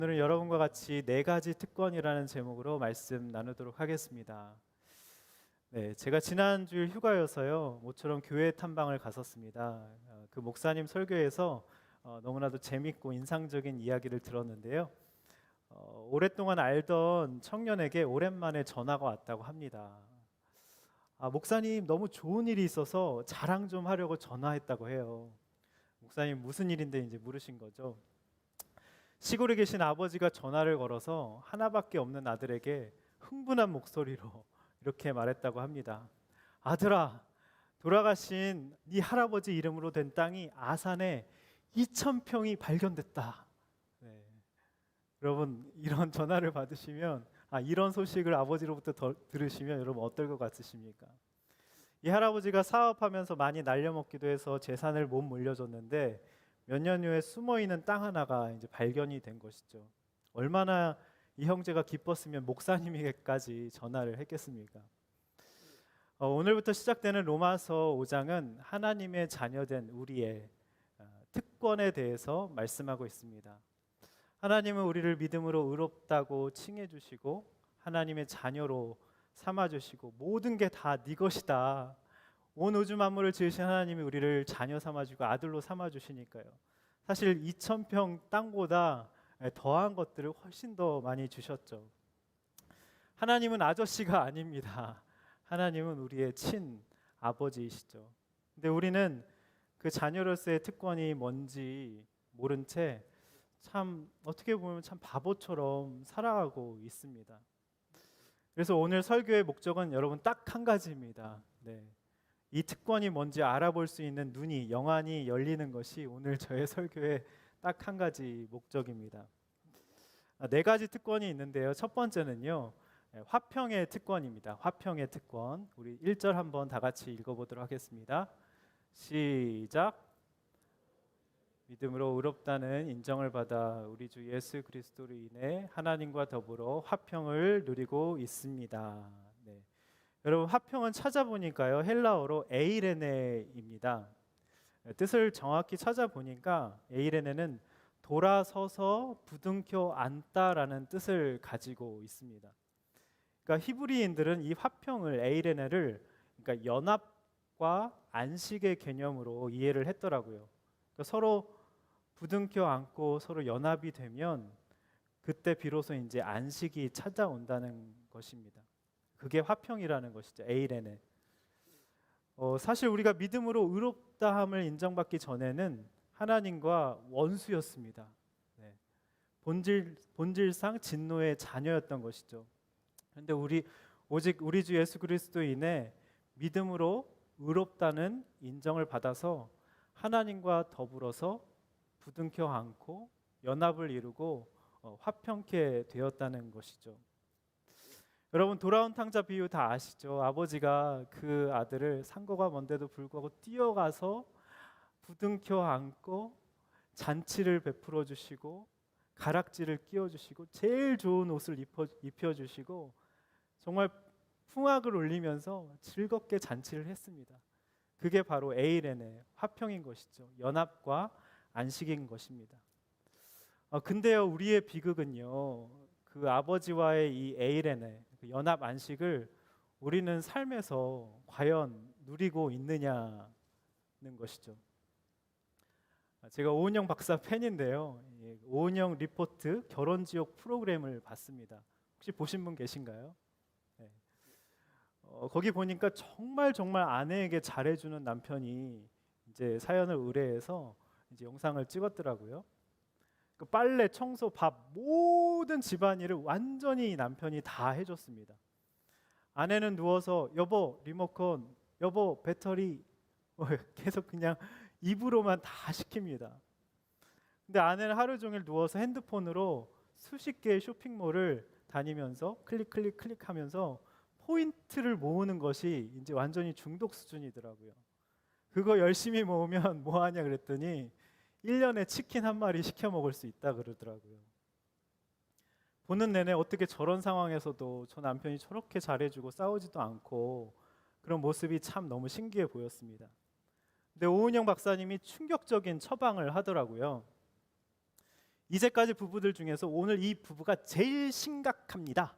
오늘은 여러분과 같이 네 가지 특권이라는 제목으로 말씀 나누도록 하겠습니다. 네, 제가 지난주일 휴가여서요, 모처럼 교회 탐방을 갔었습니다. 그 목사님 설교에서 너무나도 재밌고 인상적인 이야기를 들었는데요. 오랫동안 알던 청년에게 오랜만에 전화가 왔다고 합니다. 목사님, 너무 좋은 일이 있어서 자랑 좀 하려고 전화했다고 해요. 목사님, 무슨 일인데 이제 물으신 거죠. 시골에 계신 아버지가 전화를 걸어서 하나밖에 없는 아들에게 흥분한 목소리로 이렇게 말했다고 합니다. 아들아, 돌아가신 네 할아버지 이름으로 된 땅이 아산에 2,000평이 발견됐다. 네. 여러분, 이런 전화를 받으시면, 이런 소식을 아버지로부터 들으시면 여러분 어떨 것 같으십니까? 이 할아버지가 사업하면서 많이 날려먹기도 해서 재산을 못 물려줬는데 몇 년 후에 숨어있는 땅 하나가 이제 발견이 된 것이죠. 얼마나 이 형제가 기뻤으면 목사님에게까지 전화를 했겠습니까? 오늘부터 시작되는 로마서 5장은 하나님의 자녀된 우리의 특권에 대해서 말씀하고 있습니다. 하나님은 우리를 믿음으로 의롭다고 칭해 주시고 하나님의 자녀로 삼아 주시고 모든 게 다 네 것이다. 온 우주 만물을 지으신 하나님이 우리를 자녀 삼아주고 아들로 삼아주시니까요. 사실 2,000평 땅보다 더한 것들을 훨씬 더 많이 주셨죠. 하나님은 아저씨가 아닙니다. 하나님은 우리의 친아버지이시죠. 근데 우리는 그 자녀로서의 특권이 뭔지 모른 채 참 어떻게 보면 참 바보처럼 살아가고 있습니다. 그래서 오늘 설교의 목적은 여러분 딱 한 가지입니다. 네. 이 특권이 뭔지 알아볼 수 있는 눈이 영안이 열리는 것이 오늘 저의 설교의 딱 한 가지 목적입니다. 네 가지 특권이 있는데요. 첫 번째는요, 화평의 특권입니다. 화평의 특권. 우리 1절 한번 다 같이 읽어보도록 하겠습니다. 시작. 믿음으로 의롭다는 인정을 받아 우리 주 예수 그리스도로 인해 하나님과 더불어 화평을 누리고 있습니다. 네. 여러분, 화평은 찾아보니까요, 헬라어로 에이레네입니다. 뜻을 정확히 찾아보니까 에이레네는 돌아서서 부둥켜 앉다라는 뜻을 가지고 있습니다. 그러니까 히브리인들은 이 화평을, 에이레네를, 그러니까 연합과 안식의 개념으로 이해를 했더라고요. 그러니까 서로 부둥켜 안고 서로 연합이 되면 그때 비로소 이제 안식이 찾아온다는 것입니다. 그게 화평이라는 것이죠. 에이레네. 사실 우리가 믿음으로 의롭다함을 인정받기 전에는 하나님과 원수였습니다. 네. 본질상 진노의 자녀였던 것이죠. 그런데 오직 우리 주 예수 그리스도 인해 믿음으로 의롭다는 인정을 받아서 하나님과 더불어서 부둥켜 안고 연합을 이루고 화평케 되었다는 것이죠. 여러분, 돌아온 탕자 비유 다 아시죠? 아버지가 그 아들을 산거가 먼데도 불구하고 뛰어가서 부둥켜 안고 잔치를 베풀어 주시고 가락지를 끼워 주시고 제일 좋은 옷을 입혀 주시고 정말 풍악을 울리면서 즐겁게 잔치를 했습니다. 그게 바로 에이레네, 화평인 것이죠. 연합과 안식인 것입니다. 근데요, 우리의 비극은요, 그 아버지와의 이 에이레네, 그 연합 안식을 우리는 삶에서 과연 누리고 있느냐는 것이죠. 제가 오은영 박사 팬인데요, 오은영 리포트 결혼지옥 프로그램을 봤습니다. 혹시 보신 분 계신가요? 네. 거기 보니까 정말 아내에게 잘해주는 남편이 이제 사연을 의뢰해서 이제 영상을 찍었더라고요. 그 빨래, 청소, 밥 모든 집안일을 완전히 남편이 다 해줬습니다. 아내는 누워서 여보 리모컨, 여보 배터리 계속 그냥 입으로만 다 시킵니다. 근데 아내는 하루 종일 누워서 핸드폰으로 수십 개의 쇼핑몰을 다니면서 클릭하면서 포인트를 모으는 것이 이제 완전히 중독 수준이더라고요. 그거 열심히 모으면 뭐 하냐 그랬더니 1년에 치킨 한 마리 시켜 먹을 수 있다 그러더라고요. 보는 내내 어떻게 저런 상황에서도 저 남편이 저렇게 잘해주고 싸우지도 않고 그런 모습이 참 너무 신기해 보였습니다. 근데 오은영 박사님이 충격적인 처방을 하더라고요. 이제까지 부부들 중에서 오늘 이 부부가 제일 심각합니다.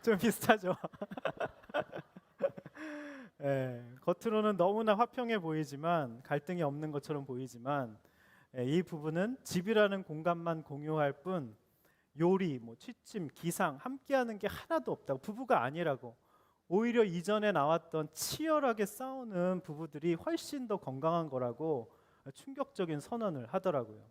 좀 비슷하죠? 예, 겉으로는 너무나 화평해 보이지만 갈등이 없는 것처럼 보이지만 이 부부는 집이라는 공간만 공유할 뿐 요리, 취침, 기상 함께하는 게 하나도 없다고 부부가 아니라고 오히려 이전에 나왔던 치열하게 싸우는 부부들이 훨씬 더 건강한 거라고 충격적인 선언을 하더라고요.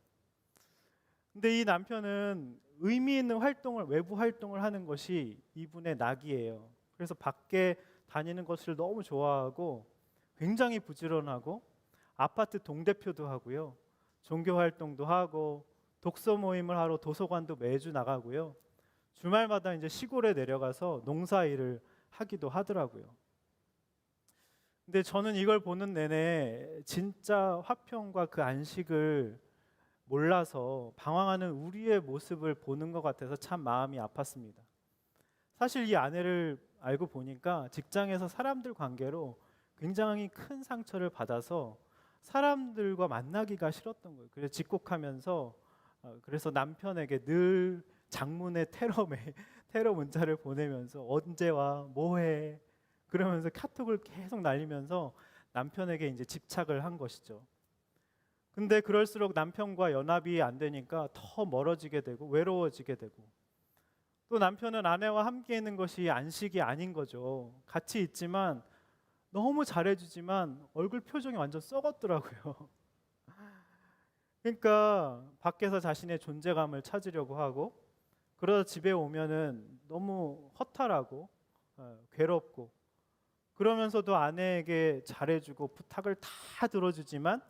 근데 이 남편은 의미 있는 활동을 외부 활동을 하는 것이 이분의 낙이에요. 그래서 밖에 다니는 것을 너무 좋아하고 굉장히 부지런하고 아파트 동대표도 하고요. 종교 활동도 하고 독서 모임을 하러 도서관도 매주 나가고요. 주말마다 이제 시골에 내려가서 농사일을 하기도 하더라고요. 근데 저는 이걸 보는 내내 진짜 화평과 그 안식을 몰라서 방황하는 우리의 모습을 보는 것 같아서 참 마음이 아팠습니다. 사실 이 아내를 알고 보니까 직장에서 사람들 관계로 굉장히 큰 상처를 받아서 사람들과 만나기가 싫었던 거예요. 그래서 집콕하면서 그래서 남편에게 늘 장문의 테러 문자를 보내면서 언제 와, 뭐해 그러면서 카톡을 계속 날리면서 남편에게 이제 집착을 한 것이죠. 근데 그럴수록 남편과 연합이 안 되니까 더 멀어지게 되고 외로워지게 되고 또 남편은 아내와 함께 있는 것이 안식이 아닌 거죠. 같이 있지만 너무 잘해주지만 얼굴 표정이 완전 썩었더라고요. 그러니까 밖에서 자신의 존재감을 찾으려고 하고 그러다 집에 오면은 너무 허탈하고 괴롭고 그러면서도 아내에게 잘해주고 부탁을 다 들어주지만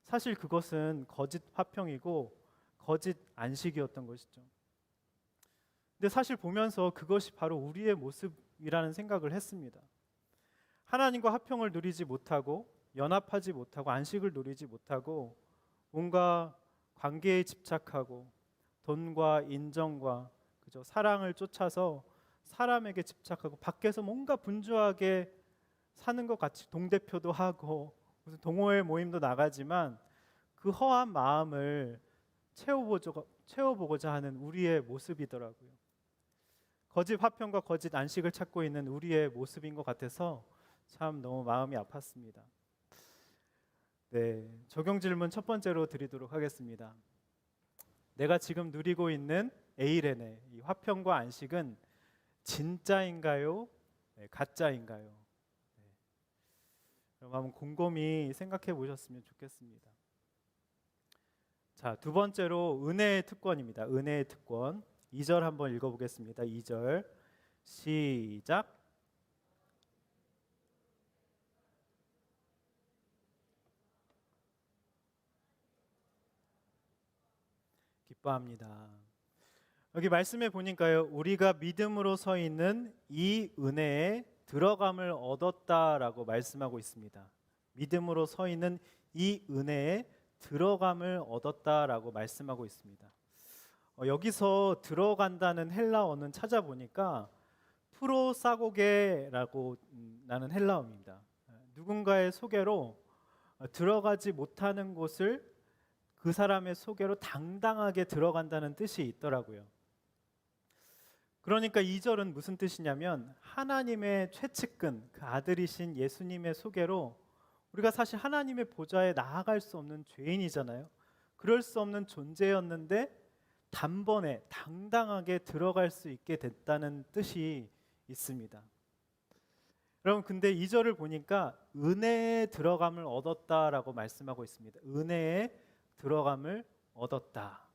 사실 그것은 거짓 화평이고 거짓 안식이었던 것이죠. 근데 사실 보면서 그것이 바로 우리의 모습이라는 생각을 했습니다. 하나님과 화평을 누리지 못하고 연합하지 못하고 안식을 누리지 못하고 뭔가 관계에 집착하고 돈과 인정과 그죠? 사랑을 쫓아서 사람에게 집착하고 밖에서 뭔가 분주하게 사는 것 같이 동대표도 하고 무슨 동호회 모임도 나가지만 그 허한 마음을 채워보고자 하는 우리의 모습이더라고요. 거짓 화평과 거짓 안식을 찾고 있는 우리의 모습인 것 같아서 참 너무 마음이 아팠습니다. 네, 적용 질문 첫 번째로 드리도록 하겠습니다. 내가 지금 누리고 있는 에이레네, 이 화평과 안식은 진짜인가요? 네, 가짜인가요? 네. 그럼 한번 곰곰이 생각해 보셨으면 좋겠습니다. 자, 두 번째로 은혜의 특권입니다. 은혜의 특권. 2절 한번 읽어보겠습니다. 2절 시작. 기뻐합니다. 여기 말씀에 보니까요, 우리가 믿음으로 서 있는 이 은혜에 들어감을 얻었다라고 말씀하고 있습니다. 믿음으로 서 있는 이 은혜에 들어감을 얻었다라고 말씀하고 있습니다. 여기서 들어간다는 헬라어는 찾아보니까 프로사고게라고 나는 헬라어입니다. 누군가의 소개로 들어가지 못하는 곳을 그 사람의 소개로 당당하게 들어간다는 뜻이 있더라고요. 그러니까 2절은 무슨 뜻이냐면 하나님의 최측근 그 아들이신 예수님의 소개로 우리가 사실 하나님의 보좌에 나아갈 수 없는 죄인이잖아요. 그럴 수 없는 존재였는데 단번에 당당하게 들어갈 수 있게 됐다는 뜻이 있습니다. 여러분 근데 2절을 보니까 은혜에 들어감을 얻었다라고 말씀하고 있습니다. 은혜에 들어감을 얻었다.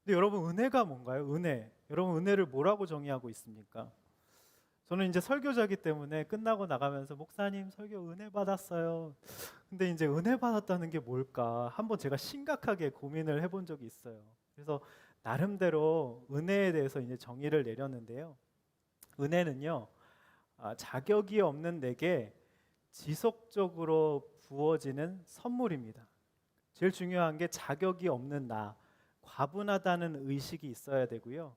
근데 여러분 은혜가 뭔가요? 은혜. 여러분 은혜를 뭐라고 정의하고 있습니까? 저는 이제 설교자기 때문에 끝나고 나가면서 목사님 설교 은혜 받았어요. 근데 이제 은혜 받았다는 게 뭘까? 한번 제가 심각하게 고민을 해본 적이 있어요. 그래서 나름대로 은혜에 대해서 이제 정의를 내렸는데요. 은혜는요, 자격이 없는 내게 지속적으로 부어지는 선물입니다. 제일 중요한 게 자격이 없는 나, 과분하다는 의식이 있어야 되고요.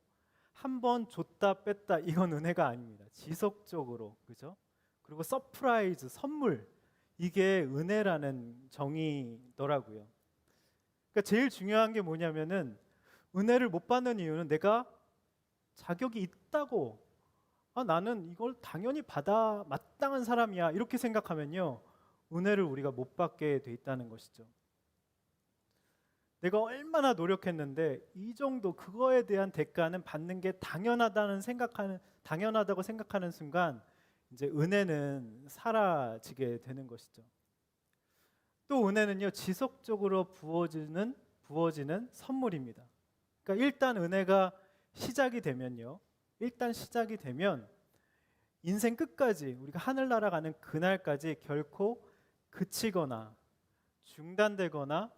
한번 줬다 뺐다 이건 은혜가 아닙니다. 지속적으로, 그죠? 그리고 서프라이즈, 선물, 이게 은혜라는 정의더라고요. 그러니까 그러니까 제일 중요한 게 뭐냐면은 은혜를 못 받는 이유는 내가 자격이 있다고, 나는 이걸 당연히 받아 마땅한 사람이야, 이렇게 생각하면요, 은혜를 우리가 못 받게 돼 있다는 것이죠. 내가 얼마나 노력했는데 이 정도, 그거에 대한 대가는 받는 게 당연하다고 생각하는 순간 이제 은혜는 사라지게 되는 것이죠. 또 은혜는요, 지속적으로 부어지는 선물입니다. 그러니까 일단 은혜가 시작이 되면요, 인생 끝까지, 우리가 하늘 날아가는 그날까지 결코 그치거나 중단되거나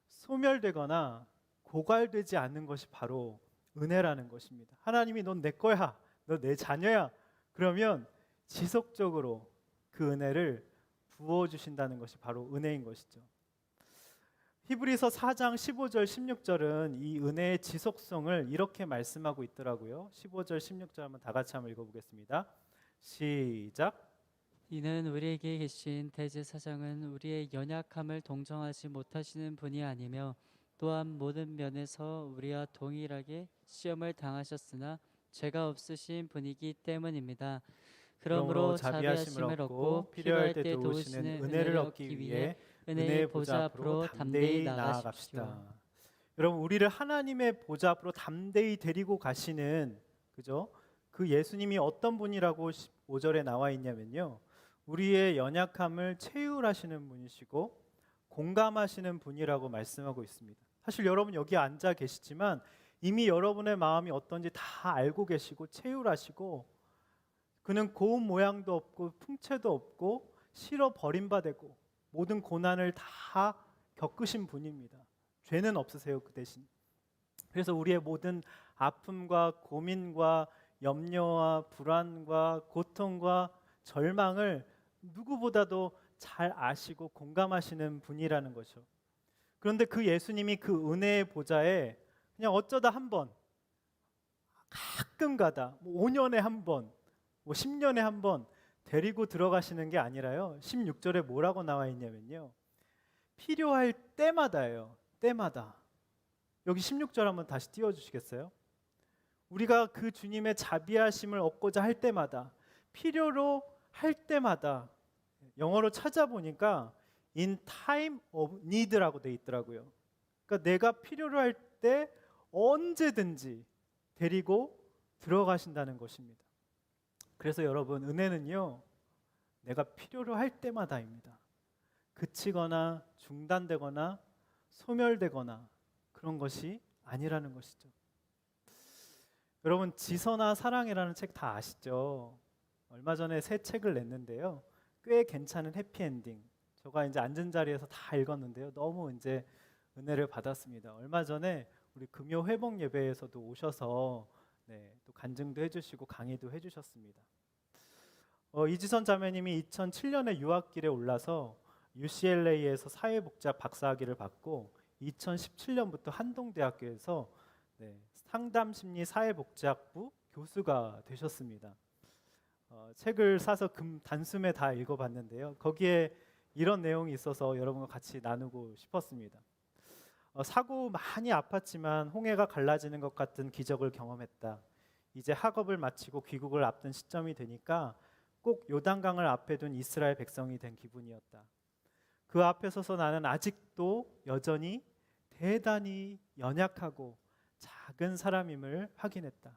소멸되거나 고갈되지 않는 것이 바로 은혜라는 것입니다. 하나님이 넌 내 거야, 너 내 자녀야, 그러면 지속적으로 그 은혜를 부어주신다는 것이 바로 은혜인 것이죠. 히브리서 4장 15절 16절은 이 은혜의 지속성을 이렇게 말씀하고 있더라고요. 15절 16절 한번 다 같이 한번 읽어보겠습니다. 시작. 이는 우리에게 계신 대제사장은 우리의 연약함을 동정하지 못하시는 분이 아니며 또한 모든 면에서 우리와 동일하게 시험을 당하셨으나 죄가 없으신 분이기 때문입니다. 그러므로 자비하심을 얻고 필요할 때 도우시는 은혜를 얻기 위해 은혜의 보좌 앞으로 담대히 나아갑시다. 여러분, 우리를 하나님의 보좌 앞으로 담대히 데리고 가시는, 그죠? 그 예수님이 어떤 분이라고 5절에 나와 있냐면요, 우리의 연약함을 체휼하시는 분이시고 공감하시는 분이라고 말씀하고 있습니다. 사실 여러분 여기 앉아 계시지만 이미 여러분의 마음이 어떤지 다 알고 계시고 체휼하시고, 그는 고운 모양도 없고 풍채도 없고 실어 버림받고 모든 고난을 다 겪으신 분입니다. 죄는 없으세요, 그 대신. 그래서 우리의 모든 아픔과 고민과 염려와 불안과 고통과 절망을 누구보다도 잘 아시고 공감하시는 분이라는 거죠. 그런데 그 예수님이 그 은혜의 보좌에 그냥 어쩌다 한 번, 가끔 가다, 5년에 한 번, 10년에 한 번 데리고 들어가시는 게 아니라요, 16절에 뭐라고 나와 있냐면요, 필요할 때마다예요. 때마다. 여기 16절 한번 다시 띄워주시겠어요? 우리가 그 주님의 자비하심을 얻고자 할 때마다, 필요로 할 때마다, 영어로 찾아보니까 in time of need라고 돼 있더라고요. 그러니까 내가 필요로 할 때 언제든지 데리고 들어가신다는 것입니다. 그래서 여러분, 은혜는요, 내가 필요로 할 때마다입니다. 그치거나 중단되거나 소멸되거나 그런 것이 아니라는 것이죠. 여러분, 지선아 사랑이라는 책 다 아시죠? 얼마 전에 새 책을 냈는데요, 꽤 괜찮은 해피엔딩. 제가 이제 앉은 자리에서 다 읽었는데요, 너무 이제 은혜를 받았습니다. 얼마 전에 우리 금요 회복 예배에서도 오셔서 또 간증도 해주시고 강의도 해주셨습니다. 이지선 자매님이 2007년에 유학길에 올라서 UCLA에서 사회복지학 박사학위를 받고 2017년부터 한동대학교에서 상담심리 사회복지학부 교수가 되셨습니다. 책을 사서 단숨에 다 읽어봤는데요, 거기에 이런 내용이 있어서 여러분과 같이 나누고 싶었습니다. 사고 많이 아팠지만 홍해가 갈라지는 것 같은 기적을 경험했다. 이제 학업을 마치고 귀국을 앞둔 시점이 되니까 꼭 요단강을 앞에 둔 이스라엘 백성이 된 기분이었다. 그 앞에 서서 나는 아직도 여전히 대단히 연약하고 작은 사람임을 확인했다.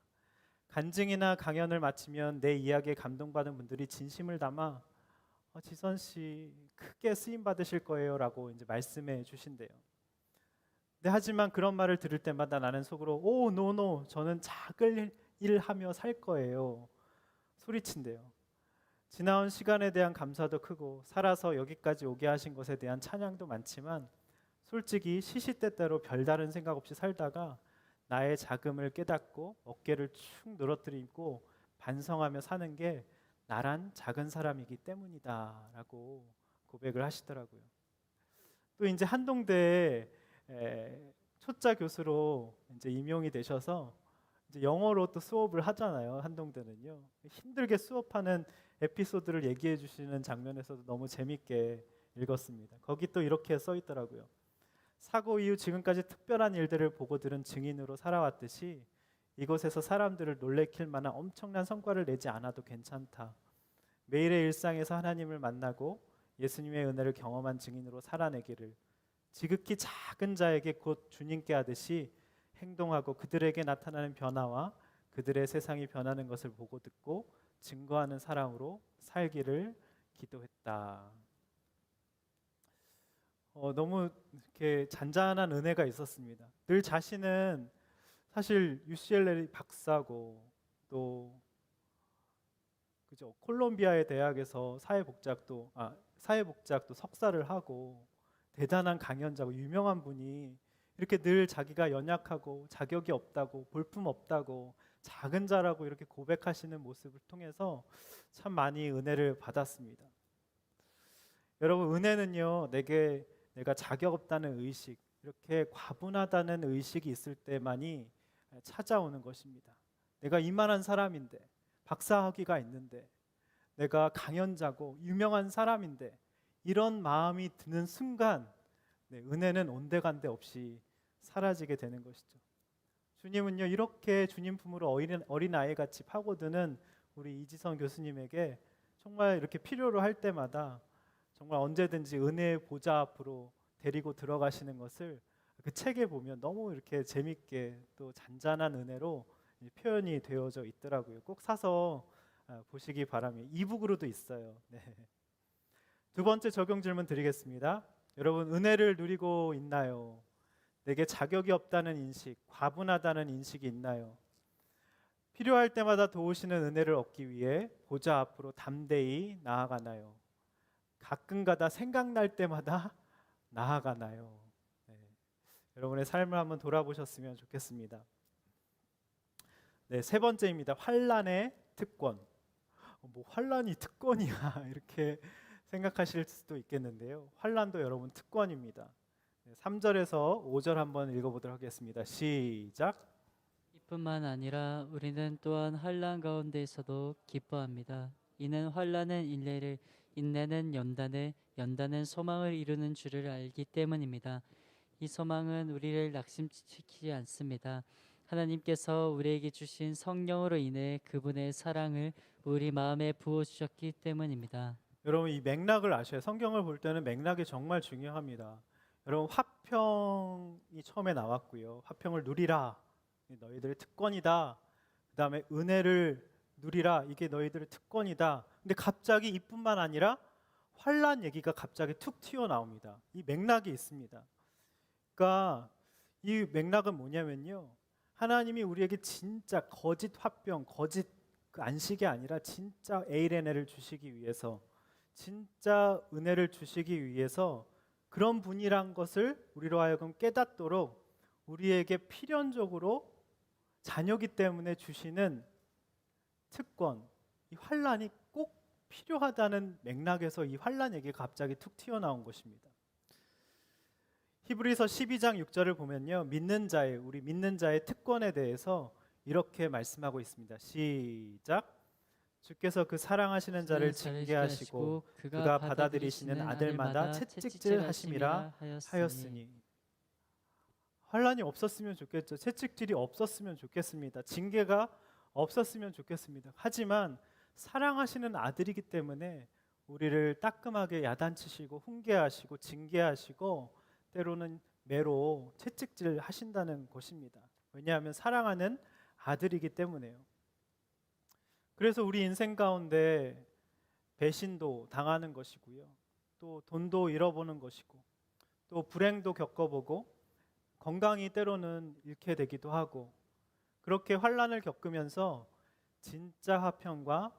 간증이나 강연을 마치면 내 이야기에 감동받은 분들이 진심을 담아 지선 씨 크게 쓰임 받으실 거예요 라고 이제 말씀해 주신대요. 하지만 그런 말을 들을 때마다 나는 속으로 노, 저는 작은 일 하며 살 거예요 소리친대요. 지나온 시간에 대한 감사도 크고 살아서 여기까지 오게 하신 것에 대한 찬양도 많지만 솔직히 시시때때로 별다른 생각 없이 살다가 나의 자금을 깨닫고 어깨를 축 늘어뜨리고 반성하며 사는 게 나란 작은 사람이기 때문이다 라고 고백을 하시더라고요. 또 이제 한동대에 초짜 교수로 이제 임용이 되셔서 이제 영어로 또 수업을 하잖아요. 한동대는요. 힘들게 수업하는 에피소드를 얘기해 주시는 장면에서도 너무 재밌게 읽었습니다. 거기 또 이렇게 써 있더라고요. 사고 이후 지금까지 특별한 일들을 보고 들은 증인으로 살아왔듯이 이곳에서 사람들을 놀래킬 만한 엄청난 성과를 내지 않아도 괜찮다. 매일의 일상에서 하나님을 만나고 예수님의 은혜를 경험한 증인으로 살아내기를, 지극히 작은 자에게 곧 주님께 하듯이 행동하고 그들에게 나타나는 변화와 그들의 세상이 변하는 것을 보고 듣고 증거하는 사람으로 살기를 기도했다. 너무 이렇게 잔잔한 은혜가 있었습니다. 늘 자신은 사실 UCLA 박사고 또 그죠, 콜롬비아의 대학에서 사회복지학도 석사를 하고 대단한 강연자고 유명한 분이 이렇게 늘 자기가 연약하고 자격이 없다고 볼품 없다고 작은 자라고 이렇게 고백하시는 모습을 통해서 참 많이 은혜를 받았습니다. 여러분, 은혜는요, 내가 자격 없다는 의식, 이렇게 과분하다는 의식이 있을 때만이 찾아오는 것입니다. 내가 이만한 사람인데, 박사학위가 있는데, 내가 강연자고 유명한 사람인데, 이런 마음이 드는 순간 은혜는 온데간데 없이 사라지게 되는 것이죠. 주님은요, 이렇게 주님 품으로 어린아이 같이 파고드는 우리 이지성 교수님에게 정말 이렇게 필요로 할 때마다 정말 언제든지 은혜의 보좌 앞으로 데리고 들어가시는 것을 그 책에 보면 너무 이렇게 재밌게 또 잔잔한 은혜로 표현이 되어져 있더라고요. 꼭 사서 보시기 바랍니다. 이북으로도 있어요. 네. 두 번째 적용 질문 드리겠습니다. 여러분, 은혜를 누리고 있나요? 내게 자격이 없다는 인식, 과분하다는 인식이 있나요? 필요할 때마다 도우시는 은혜를 얻기 위해 보좌 앞으로 담대히 나아가나요? 가끔가다 생각날 때마다 나아가나요? 네. 여러분의 삶을 한번 돌아보셨으면 좋겠습니다. 네, 세 번째입니다. 환난의 특권. 뭐 환난이 특권이야 이렇게 생각하실 수도 있겠는데요. 환난도 여러분 특권입니다. 3절에서 5절 한번 읽어보도록 하겠습니다. 시작. 이뿐만 아니라 우리는 또한 환난 가운데에서도 기뻐합니다. 이는 환난은 인내를, 인내는 연단을, 연단은 소망을 이루는 줄을 알기 때문입니다. 이 소망은 우리를 낙심시키지 않습니다. 하나님께서 우리에게 주신 성령으로 인해 그분의 사랑을 우리 마음에 부어주셨기 때문입니다. 여러분, 이 맥락을 아셔야, 성경을 볼 때는 맥락이 정말 중요합니다. 여러분, 화평이 처음에 나왔고요. 화평을 누리라, 너희들의 특권이다. 그 다음에 은혜를 누리라, 이게 너희들의 특권이다. 근데 갑자기 이뿐만 아니라 환난 얘기가 갑자기 툭 튀어나옵니다. 이 맥락이 있습니다. 그러니까 이 맥락은 뭐냐면요, 하나님이 우리에게 진짜 거짓 화평, 거짓 그 안식이 아니라 진짜 에이레네를 주시기 위해서, 진짜 은혜를 주시기 위해서 그런 분이란 것을 우리로 하여금 깨닫도록 우리에게 필연적으로 자녀기 때문에 주시는 특권, 이 환난이 꼭 필요하다는 맥락에서 이 환난 얘기가 갑자기 툭 튀어나온 것입니다. 히브리서 12장 6절을 보면요, 우리 믿는 자의 특권에 대해서 이렇게 말씀하고 있습니다. 시작. 주께서 그 사랑하시는 자를 징계하시고 그가 받아들이시는 아들마다 채찍질하심이라 하였으니. 환난이 없었으면 좋겠죠. 채찍질이 없었으면 좋겠습니다. 징계가 없었으면 좋겠습니다. 하지만 사랑하시는 아들이기 때문에 우리를 따끔하게 야단치시고 훈계하시고 징계하시고 때로는 매로 채찍질 하신다는 것입니다. 왜냐하면 사랑하는 아들이기 때문에요. 그래서 우리 인생 가운데 배신도 당하는 것이고요, 또 돈도 잃어보는 것이고, 또 불행도 겪어보고 건강이 때로는 잃게 되기도 하고, 그렇게 환난을 겪으면서 진짜 화평과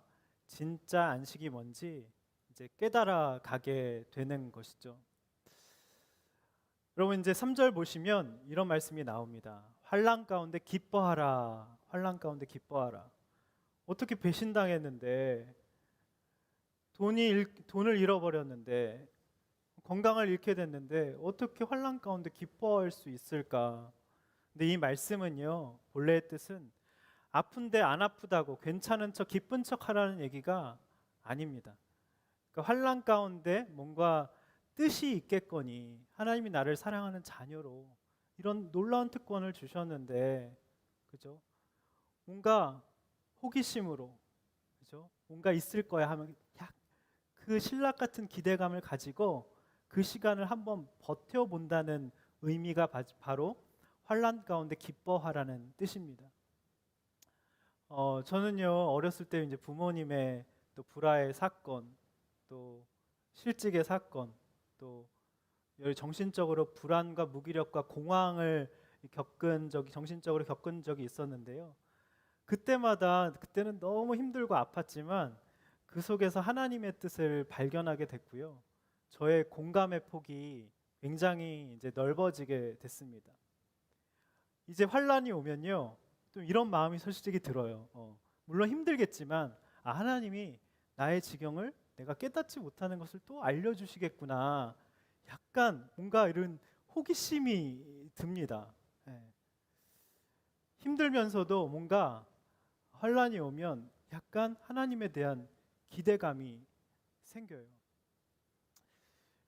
진짜 안식이 뭔지 이제 깨달아 가게 되는 것이죠. 여러분, 이제 3절 보시면 이런 말씀이 나옵니다. 환난 가운데 기뻐하라. 환난 가운데 기뻐하라. 어떻게 배신당했는데, 돈을 잃어버렸는데, 건강을 잃게 됐는데 어떻게 환난 가운데 기뻐할 수 있을까? 근데 이 말씀은요, 본래의 뜻은 아픈데 안 아프다고 괜찮은 척 기쁜 척 하라는 얘기가 아닙니다. 그러니까 환난 가운데 뭔가 뜻이 있겠거니 하나님이 나를 사랑하는 자녀로 이런 놀라운 특권을 주셨는데, 그죠? 뭔가 호기심으로, 그죠? 뭔가 있을 거야 하면 그 신락 같은 기대감을 가지고 그 시간을 한번 버텨본다는 의미가 바로 환난 가운데 기뻐하라는 뜻입니다. 저는요 어렸을 때 이제 부모님의 또 불화의 사건, 또 실직의 사건, 또 정신적으로 불안과 무기력과 공황을 정신적으로 겪은 적이 있었는데요. 그때는 너무 힘들고 아팠지만 그 속에서 하나님의 뜻을 발견하게 됐고요. 저의 공감의 폭이 굉장히 이제 넓어지게 됐습니다. 이제 환란이 오면요, 또 이런 마음이 솔직히 들어요. 물론 힘들겠지만, 하나님이 나의 지경을 내가 깨닫지 못하는 것을 또 알려주시겠구나. 약간 뭔가 이런 호기심이 듭니다. 예. 힘들면서도 뭔가 환란이 오면 약간 하나님에 대한 기대감이 생겨요.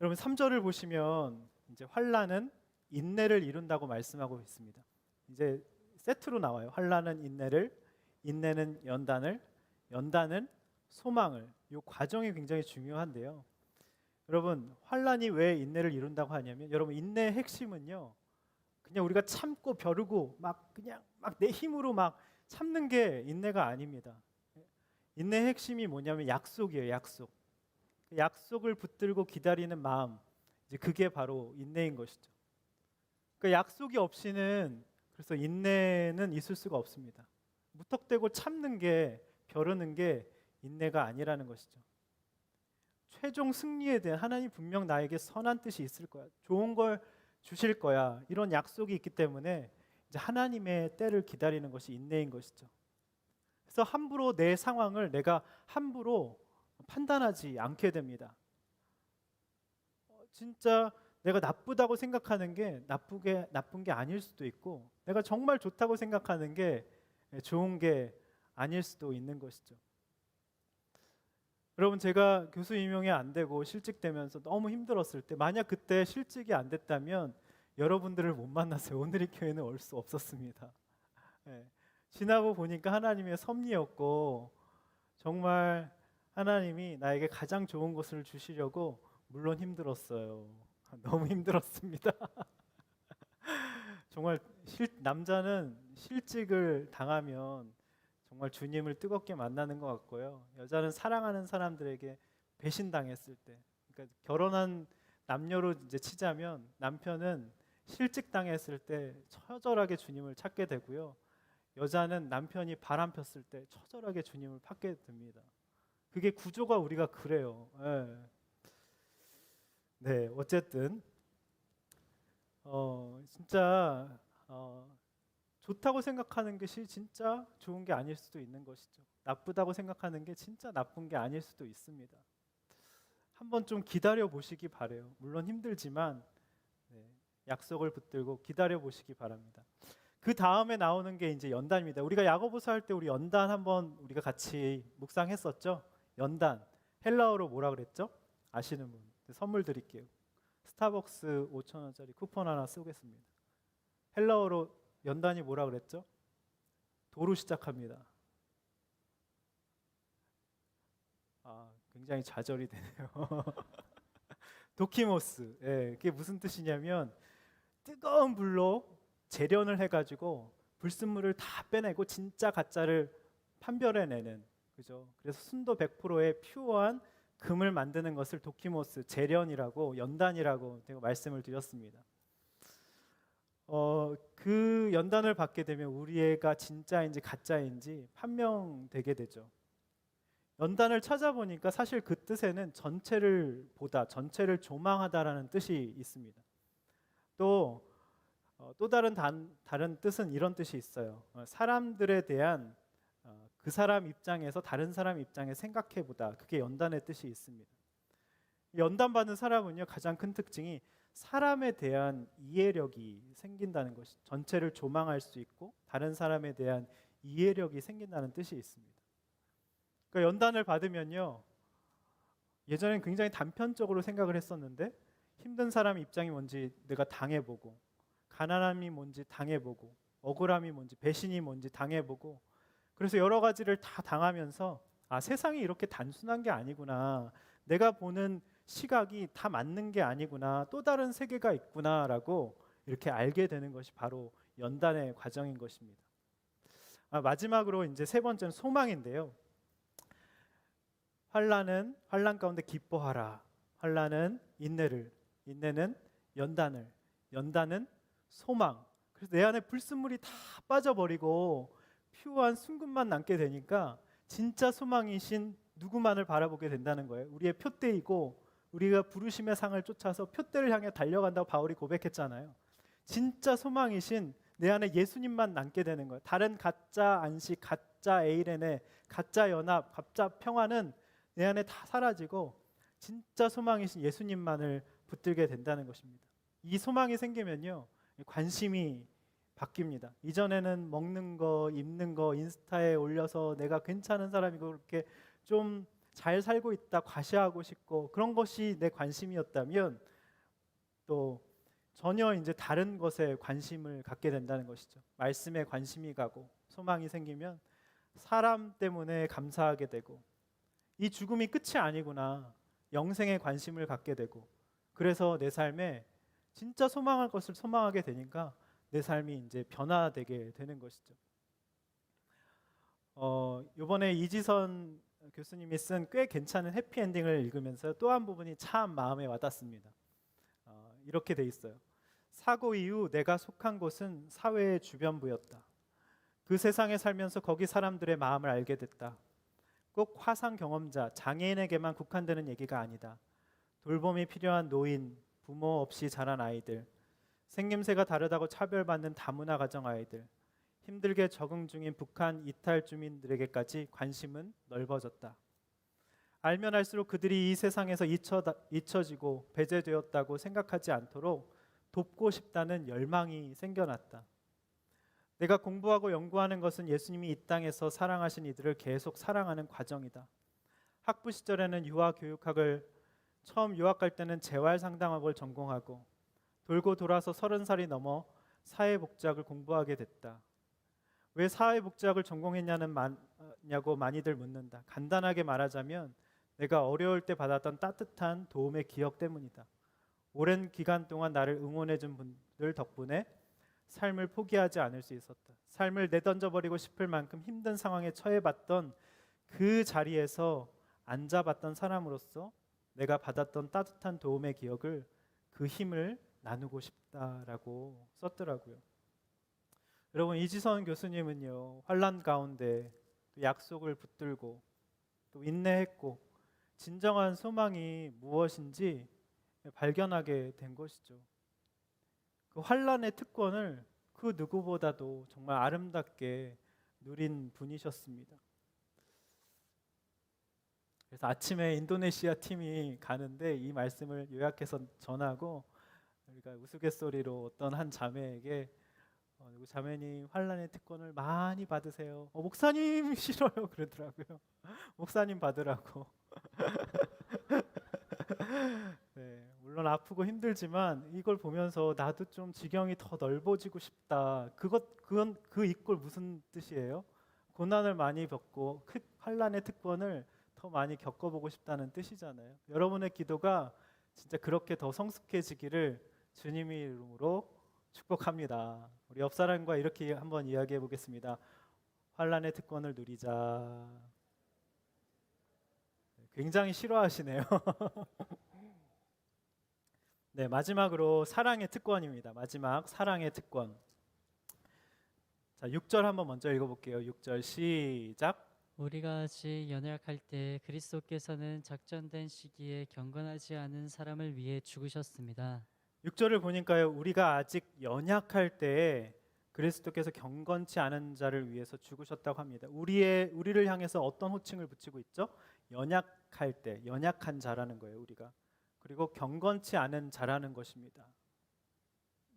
여러분 3절을 보시면 이제 환란은 인내를 이룬다고 말씀하고 있습니다. 이제 세트로 나와요. 환란은 인내를, 인내는 연단을, 연단은 소망을. 이 과정이 굉장히 중요한데요. 여러분 환란이 왜 인내를 이룬다고 하냐면, 여러분 인내의 핵심은요, 그냥 우리가 참고 벼르고 막 그냥 막 내 힘으로 막 참는 게 인내가 아닙니다. 인내의 핵심이 뭐냐면 약속이에요. 약속. 약속을 붙들고 기다리는 마음, 이제 그게 바로 인내인 것이죠. 그러니까 약속이 없이는, 그래서 인내는 있을 수가 없습니다. 무턱대고 참는 게, 벼르는 게 인내가 아니라는 것이죠. 최종 승리에 대한, 하나님 분명 나에게 선한 뜻이 있을 거야, 좋은 걸 주실 거야, 이런 약속이 있기 때문에 이제 하나님의 때를 기다리는 것이 인내인 것이죠. 그래서 함부로 내 상황을 내가 함부로 판단하지 않게 됩니다. 진짜 내가 나쁘다고 생각하는 게 나쁜 게 아닐 수도 있고, 내가 정말 좋다고 생각하는 게 좋은 게 아닐 수도 있는 것이죠. 여러분 제가 교수 임용이 안 되고 실직되면서 너무 힘들었을 때, 만약 그때 실직이 안 됐다면 여러분들을 못 만났어요. 오늘의 교회는 올 수 없었습니다. 예. 지나고 보니까 하나님의 섭리였고, 정말 하나님이 나에게 가장 좋은 것을 주시려고 물론 힘들었어요. 너무 힘들었습니다. 정말 남자는 실직을 당하면 정말 주님을 뜨겁게 만나는 것 같고요. 여자는 사랑하는 사람들에게 배신당했을 때, 그러니까 결혼한 남녀로 이제 치자면 남편은 실직당했을 때 처절하게 주님을 찾게 되고요. 여자는 남편이 바람 폈을 때 처절하게 주님을 찾게 됩니다. 그게 구조가 우리가 그래요. 예. 네, 어쨌든 진짜 좋다고 생각하는 것이 진짜 좋은 게 아닐 수도 있는 것이죠. 나쁘다고 생각하는 게 진짜 나쁜 게 아닐 수도 있습니다. 한번 좀 기다려 보시기 바래요. 물론 힘들지만 약속을 붙들고 기다려 보시기 바랍니다. 그 다음에 나오는 게 이제 연단입니다. 우리가 야고보서 할 때 우리 연단 한번 우리가 같이 묵상했었죠. 연단 헬라어로 뭐라 그랬죠? 아시는 분 선물 드릴게요. 스타벅스 5,000원짜리 쿠폰 하나 쏘겠습니다. 헬라어로 연단이 뭐라 그랬죠? 도로 시작합니다. 굉장히 좌절이 되네요. 도키모스. 그게 무슨 뜻이냐면 뜨거운 불로 재련을 해가지고 불순물을 다 빼내고 진짜 가짜를 판별해내는, 그죠? 그래서 순도 100%의 퓨어한 금을 만드는 것을 도키모스, 재련이라고, 연단이라고 제가 말씀을 드렸습니다. 그 연단을 받게 되면 우리 애가 진짜인지 가짜인지 판명되게 되죠. 연단을 찾아보니까 사실 그 뜻에는 전체를 보다, 전체를 조망하다라는 뜻이 있습니다. 또 다른 뜻은 이런 뜻이 있어요. 사람들에 대한 그 사람 입장에서 다른 사람 입장에 생각해보다, 그게 연단의 뜻이 있습니다. 연단받는 사람은요, 가장 큰 특징이 사람에 대한 이해력이 생긴다는 것이, 전체를 조망할 수 있고 다른 사람에 대한 이해력이 생긴다는 뜻이 있습니다. 그러니까 연단을 받으면요, 예전엔 굉장히 단편적으로 생각을 했었는데 힘든 사람 입장이 뭔지 내가 당해보고, 가난함이 뭔지 당해보고, 억울함이 뭔지, 배신이 뭔지 당해보고, 그래서 여러 가지를 다 당하면서 아, 세상이 이렇게 단순한 게 아니구나, 내가 보는 시각이 다 맞는 게 아니구나, 또 다른 세계가 있구나라고 이렇게 알게 되는 것이 바로 연단의 과정인 것입니다. 마지막으로 이제 세 번째는 소망인데요. 환난 가운데 기뻐하라. 환난은 인내를, 인내는 연단을, 연단은 소망. 그래서 내 안에 불순물이 다 빠져버리고 퓨어한 순금만 남게 되니까 진짜 소망이신 누구만을 바라보게 된다는 거예요. 우리의 표대이고 우리가 부르심의 상을 쫓아서 표대를 향해 달려간다고 바울이 고백했잖아요. 진짜 소망이신 내 안에 예수님만 남게 되는 거예요. 다른 가짜 안식, 가짜 에이레네, 가짜 연합, 가짜 평화는 내 안에 다 사라지고 진짜 소망이신 예수님만을 붙들게 된다는 것입니다. 이 소망이 생기면요, 관심이 바뀝니다. 이전에는 먹는 거, 입는 거 인스타에 올려서 내가 괜찮은 사람이고 그렇게 좀 잘 살고 있다 과시하고 싶고 그런 것이 내 관심이었다면 또 전혀 이제 다른 것에 관심을 갖게 된다는 것이죠. 말씀에 관심이 가고 소망이 생기면 사람 때문에 감사하게 되고 이 죽음이 끝이 아니구나, 영생에 관심을 갖게 되고, 그래서 내 삶에 진짜 소망할 것을 소망하게 되니까 내 삶이 이제 변화되게 되는 것이죠. 이번에 이지선 교수님이 쓴 꽤 괜찮은 해피엔딩을 읽으면서 또 한 부분이 참 마음에 와닿습니다. 이렇게 돼 있어요. 사고 이후 내가 속한 곳은 사회의 주변부였다. 그 세상에 살면서 거기 사람들의 마음을 알게 됐다. 꼭 화상 경험자, 장애인에게만 국한되는 얘기가 아니다. 돌봄이 필요한 노인, 부모 없이 자란 아이들, 생김새가 다르다고 차별받는 다문화 가정 아이들, 힘들게 적응 중인 북한 이탈 주민들에게까지 관심은 넓어졌다. 알면 알수록 그들이 이 세상에서 잊혀지고 배제되었다고 생각하지 않도록 돕고 싶다는 열망이 생겨났다. 내가 공부하고 연구하는 것은 예수님이 이 땅에서 사랑하신 이들을 계속 사랑하는 과정이다. 학부 시절에는 유아교육학을, 처음 유학 갈 때는 재활상담학을 전공하고 돌고 돌아서 30살이 넘어 사회복지학을 공부하게 됐다. 왜 사회복지학을 전공했냐고 많이들 묻는다. 간단하게 말하자면 내가 어려울 때 받았던 따뜻한 도움의 기억 때문이다. 오랜 기간 동안 나를 응원해준 분들 덕분에 삶을 포기하지 않을 수 있었다. 삶을 내던져버리고 싶을 만큼 힘든 상황에 처해봤던 그 자리에서 앉아봤던 사람으로서 내가 받았던 따뜻한 도움의 기억을, 그 힘을 나누고 싶다라고 썼더라고요. 여러분, 이지선 교수님은요, 환난 가운데 약속을 붙들고 또 인내했고 진정한 소망이 무엇인지 발견하게 된 것이죠. 그 환난의 특권을 그 누구보다도 정말 아름답게 누린 분이셨습니다. 그래서 아침에 인도네시아 팀이 가는데 이 말씀을 요약해서 전하고 우리가 우스갯소리로 어떤 한 자매에게 누구 자매님 환난의 특권을 많이 받으세요. 목사님 싫어요 그러더라고요. 목사님 받으라고. 네, 물론 아프고 힘들지만 이걸 보면서 나도 좀 지경이 더 넓어지고 싶다. 그 이꼴 무슨 뜻이에요? 고난을 많이 겪고 환난의 특권을 더 많이 겪어보고 싶다는 뜻이잖아요. 여러분의 기도가 진짜 그렇게 더 성숙해지기를 주님의 이름으로 축복합니다. 우리 옆 사람과 이렇게 한번 이야기해 보겠습니다. 환난의 특권을 누리자. 굉장히 싫어하시네요. 네, 마지막으로 사랑의 특권입니다. 마지막 사랑의 특권. 자, 6절 한번 먼저 읽어볼게요. 6절 시작. 우리가 아직 연약할 때 그리스도께서는 작정된 시기에 경건하지 않은 사람을 위해 죽으셨습니다. 6절을 보니까요, 우리가 아직 연약할 때에 그리스도께서 경건치 않은 자를 위해서 죽으셨다고 합니다. 우리를 향해서 어떤 호칭을 붙이고 있죠? 연약할 때, 연약한 자라는 거예요, 우리가. 그리고 경건치 않은 자라는 것입니다.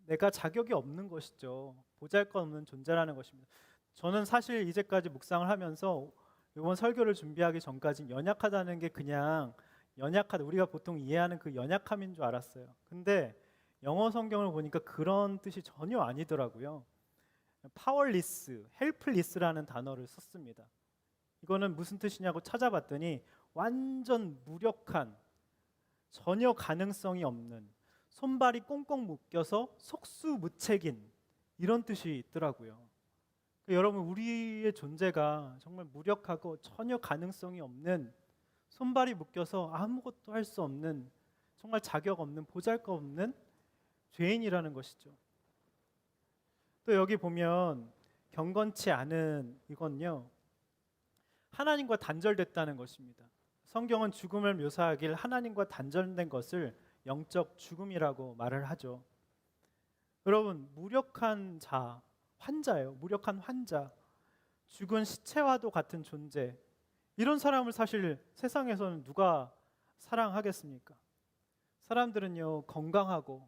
내가 자격이 없는 것이죠. 보잘것없는 존재라는 것입니다. 저는 사실 이제까지 묵상을 하면서 이번 설교를 준비하기 전까지 연약하다는 게 그냥 연약하다. 우리가 보통 이해하는 그 연약함인 줄 알았어요. 근데 영어 성경을 보니까 그런 뜻이 전혀 아니더라고요. powerless, helpless라는 단어를 썼습니다. 이거는 무슨 뜻이냐고 찾아봤더니 완전 무력한, 전혀 가능성이 없는, 손발이 꽁꽁 묶여서 속수무책인 이런 뜻이 있더라고요. 여러분, 우리의 존재가 정말 무력하고 전혀 가능성이 없는, 손발이 묶여서 아무것도 할 수 없는, 정말 자격 없는, 보잘것없는 죄인이라는 것이죠. 또 여기 보면 경건치 않은 이건요, 하나님과 단절됐다는 것입니다. 성경은 죽음을 묘사하길 하나님과 단절된 것을 영적 죽음이라고 말을 하죠. 여러분, 무력한 자, 환자예요. 무력한 환자, 죽은 시체와도 같은 존재. 이런 사람을 사실 세상에서는 누가 사랑하겠습니까? 사람들은요, 건강하고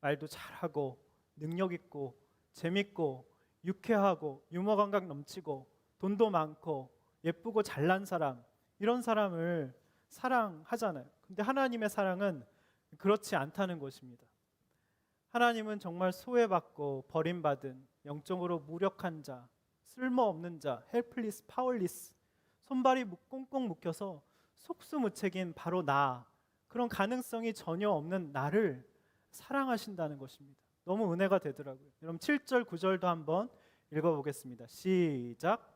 말도 잘하고 능력 있고 재밌고 유쾌하고 유머 감각 넘치고 돈도 많고 예쁘고 잘난 사람, 이런 사람을 사랑하잖아요. 근데 하나님의 사랑은 그렇지 않다는 것입니다. 하나님은 정말 소외받고 버림받은 영적으로 무력한 자, 쓸모없는 자, helpless, powerless, 손발이 꽁꽁 묶여서 속수무책인 바로 나, 그런 가능성이 전혀 없는 나를 사랑하신다는 것입니다. 너무 은혜가 되더라고요. 여러분 7절 9절도 한번 읽어보겠습니다. 시작.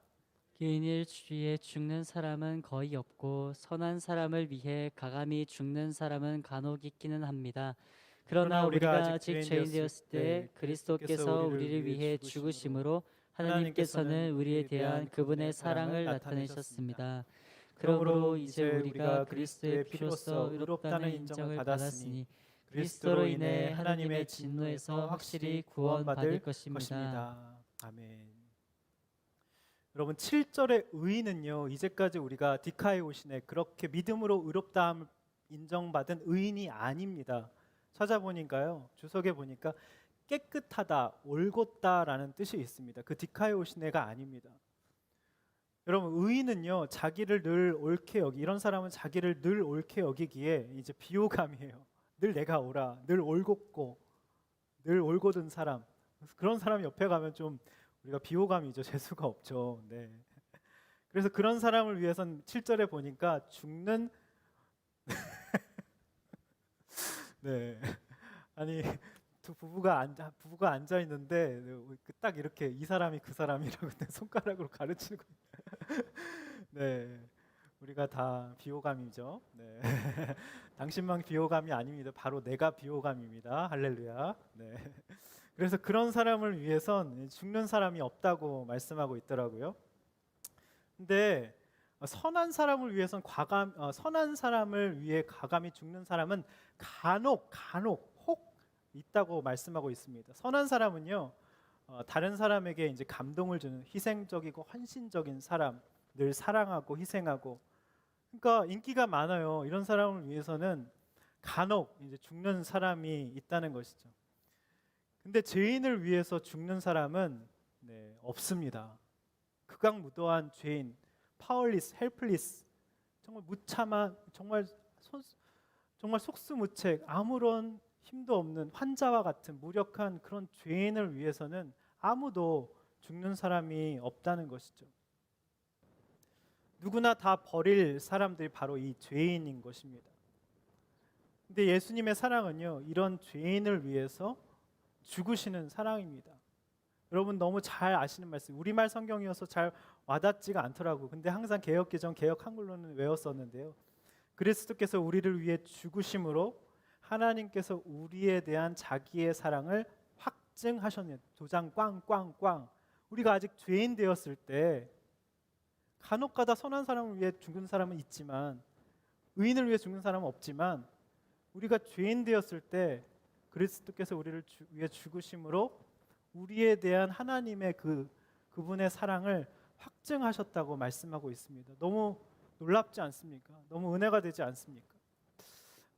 기인일 주위에 죽는 사람은 거의 없고 선한 사람을 위해 가감히 죽는 사람은 간혹 있기는 합니다. 그러나 우리가 아직 죄인 되었을 때 그리스도께서 우리를 위해 죽으심으로 하나님께서는 우리에 대한 그분의 사랑을 나타내셨습니다. 그러므로 이제 우리가 그리스도의 피로써 의롭다는 인정을 받았으니 그리스도로 인해 하나님의 진노에서 확실히 구원받을 것입니다. 아멘. 여러분 7절의 의인은요, 이제까지 우리가 디카이오신에 그렇게 믿음으로 의롭다함을 인정받은 의인이 아닙니다. 찾아보니까요, 주석에 보니까 깨끗하다, 올곧다라는 뜻이 있습니다. 그 디카이오신에가 아닙니다. 여러분, 의인은요, 자기를 늘 옳게 여기, 이런 사람은 자기를 늘 옳게 여기기에 이제 비호감이에요. 늘 내가 옳아, 늘 올곧고, 늘 올곧은 사람. 그런 사람 옆에 가면 좀 우리가 비호감이죠. 재수가 없죠. 네. 그래서 그런 사람을 위해선 7절에 보니까 죽는 네. 아니 두 부부가 앉아 있는데 딱 이렇게 이 사람이 그 사람이라고 손가락으로 가르치고 네. 우리가 다 비호감이죠. 네. 당신만 비호감이 아닙니다. 바로 내가 비호감입니다. 할렐루야. 네. 그래서 그런 사람을 위해선 죽는 사람이 없다고 말씀하고 있더라고요. 근데 선한 사람을 위해선 선한 사람을 위해 과감히 죽는 사람은 간혹 혹 있다고 말씀하고 있습니다. 선한 사람은요, 다른 사람에게 이제 감동을 주는 희생적이고 헌신적인 사람, 늘 사랑하고 희생하고, 그러니까 인기가 많아요. 이런 사람을 위해서는 간혹 이제 죽는 사람이 있다는 것이죠. 근데 죄인을 위해서 죽는 사람은 없습니다. 극악무도한 죄인, 파워리스, 헬플리스, 정말 무참한, 정말 속수무책, 아무런 힘도 없는 환자와 같은 무력한 그런 죄인을 위해서는 아무도 죽는 사람이 없다는 것이죠. 누구나 다 버릴 사람들이 바로 이 죄인인 것입니다. 근데 예수님의 사랑은요, 이런 죄인을 위해서 죽으시는 사랑입니다. 여러분 너무 잘 아시는 말씀, 우리말 성경이어서 잘 와닿지가 않더라고요. 근데 항상 개역개정, 개역 한글로는 외웠었는데요. 그리스도께서 우리를 위해 죽으심으로 하나님께서 우리에 대한 자기의 사랑을 확증하셨네요. 도장 꽝꽝꽝. 우리가 아직 죄인 되었을 때 간혹가다 선한 사람을 위해 죽은 사람은 있지만, 의인을 위해 죽는 사람은 없지만, 우리가 죄인 되었을 때 그리스도께서 우리를 위해 죽으심으로 우리에 대한 하나님의 그분의 사랑을 확증하셨다고 말씀하고 있습니다. 너무 놀랍지 않습니까? 너무 은혜가 되지 않습니까?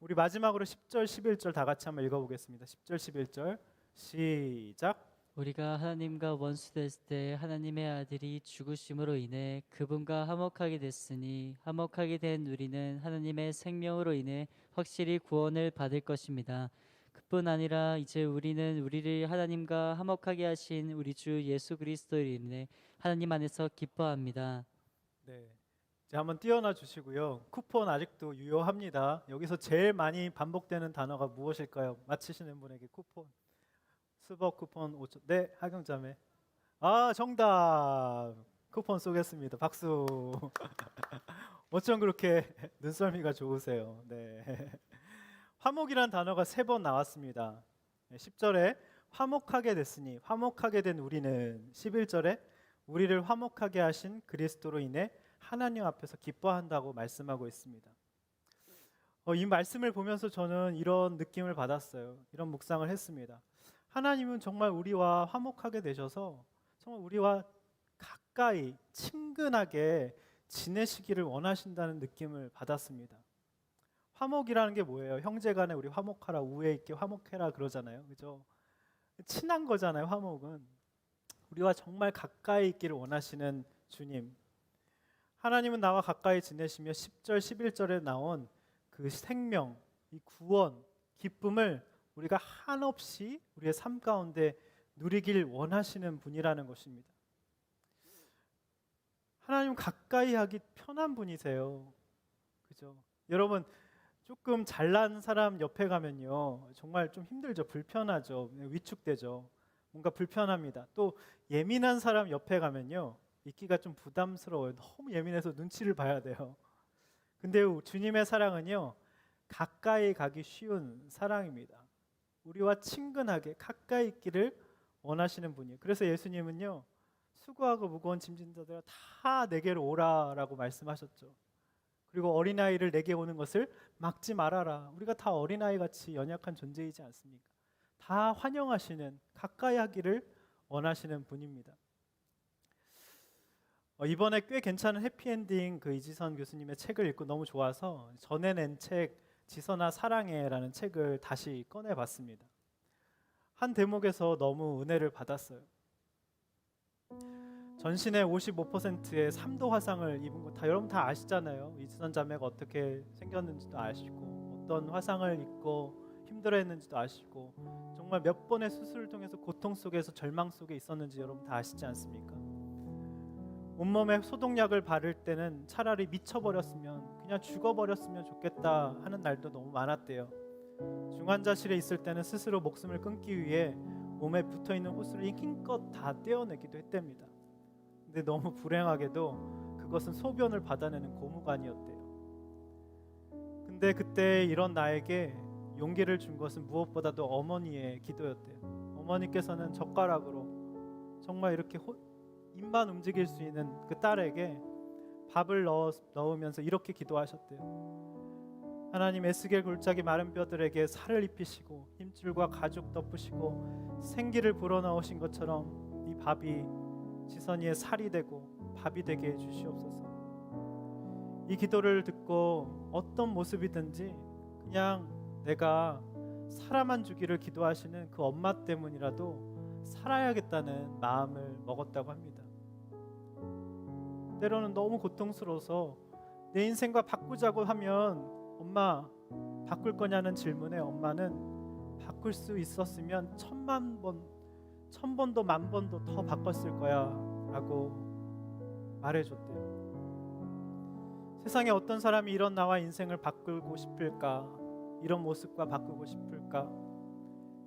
우리 마지막으로 10절 11절 다 같이 한번 읽어보겠습니다. 10절 11절 시작. 우리가 하나님과 원수됐을 때 하나님의 아들이 죽으심으로 인해 그분과 화목하게 됐으니 화목하게 된 우리는 하나님의 생명으로 인해 확실히 구원을 받을 것입니다. 그뿐 아니라 이제 우리는 우리를 하나님과 화목하게 하신 우리 주 예수 그리스도로 인해 하나님 안에서 기뻐합니다. 네. 이제 한번 띄워놔 주시고요. 쿠폰 아직도 유효합니다. 여기서 제일 많이 반복되는 단어가 무엇일까요? 맞히시는 분에게 쿠폰. 스벅 쿠폰 5천. 네, 하경자매. 아, 정답. 쿠폰 쏘겠습니다. 박수. 어쩜 그렇게 눈썰미가 좋으세요. 네. 화목이란 단어가 3번 나왔습니다. 10절에 화목하게 됐으니 화목하게 된 우리는 11절에 우리를 화목하게 하신 그리스도로 인해 하나님 앞에서 기뻐한다고 말씀하고 있습니다. 이 말씀을 보면서 저는 이런 느낌을 받았어요. 이런 묵상을 했습니다. 하나님은 정말 우리와 화목하게 되셔서 정말 우리와 가까이 친근하게 지내시기를 원하신다는 느낌을 받았습니다. 화목이라는 게 뭐예요? 형제간에 우리 화목하라, 우애 있게 화목해라 그러잖아요. 그죠? 친한 거잖아요. 화목은 우리와 정말 가까이 있기를 원하시는 주님. 하나님은 나와 가까이 지내시며 10절, 11절에 나온 그 생명, 이 구원, 기쁨을 우리가 한없이 우리의 삶 가운데 누리길 원하시는 분이라는 것입니다. 하나님 가까이 하기 편한 분이세요. 그죠? 여러분 조금 잘난 사람 옆에 가면요 정말 좀 힘들죠. 불편하죠. 위축되죠. 뭔가 불편합니다. 또 예민한 사람 옆에 가면요 있기가 좀 부담스러워요. 너무 예민해서 눈치를 봐야 돼요. 근데 주님의 사랑은요 가까이 가기 쉬운 사랑입니다. 우리와 친근하게 가까이 있기를 원하시는 분이에요. 그래서 예수님은요 수고하고 무거운 짐진 자들아 다 내게로 오라라고 말씀하셨죠. 그리고 어린아이를 내게 오는 것을 막지 말아라. 우리가 다 어린아이같이 연약한 존재이지 않습니까? 다 환영하시는 가까이 하기를 원하시는 분입니다. 이번에 꽤 괜찮은 해피엔딩 그 이지선 교수님의 책을 읽고 너무 좋아서 전에 낸 책 지선아 사랑해라는 책을 다시 꺼내봤습니다. 한 대목에서 너무 은혜를 받았어요. 전신의 55%의 3도 화상을 입은 거 다 여러분 다 아시잖아요. 이지선 자매가 어떻게 생겼는지도 아시고 어떤 화상을 입고 힘들어했는지도 아시고 정말 몇 번의 수술을 통해서 고통 속에서 절망 속에 있었는지 여러분 다 아시지 않습니까? 온몸에 소독약을 바를 때는 차라리 미쳐버렸으면 그냥 죽어버렸으면 좋겠다 하는 날도 너무 많았대요. 중환자실에 있을 때는 스스로 목숨을 끊기 위해 몸에 붙어있는 호스를 힘껏 다 떼어내기도 했답니다. 근데 너무 불행하게도 그것은 소변을 받아내는 고무관이었대요. 근데 그때 이런 나에게 용기를 준 것은 무엇보다도 어머니의 기도였대요. 어머니께서는 젓가락으로 정말 이렇게 입만 움직일 수 있는 그 딸에게 밥을 넣으면서 이렇게 기도하셨대요. 하나님, 에스겔 골짜기 마른 뼈들에게 살을 입히시고 힘줄과 가죽 덮으시고 생기를 불어넣으신 것처럼 이 밥이 지선이의 살이 되고 밥이 되게 해주시옵소서. 이 기도를 듣고 어떤 모습이든지 그냥 내가 살아만 주기를 기도하시는 그 엄마 때문이라도 살아야겠다는 마음을 먹었다고 합니다. 때로는 너무 고통스러워서 내 인생과 바꾸자고 하면 엄마 바꿀 거냐는 질문에 엄마는 바꿀 수 있었으면 1000번도 10,000번도 더 바꿨을 거야 라고 말해줬대요. 세상에 어떤 사람이 이런 나와 인생을 바꾸고 싶을까? 이런 모습과 바꾸고 싶을까?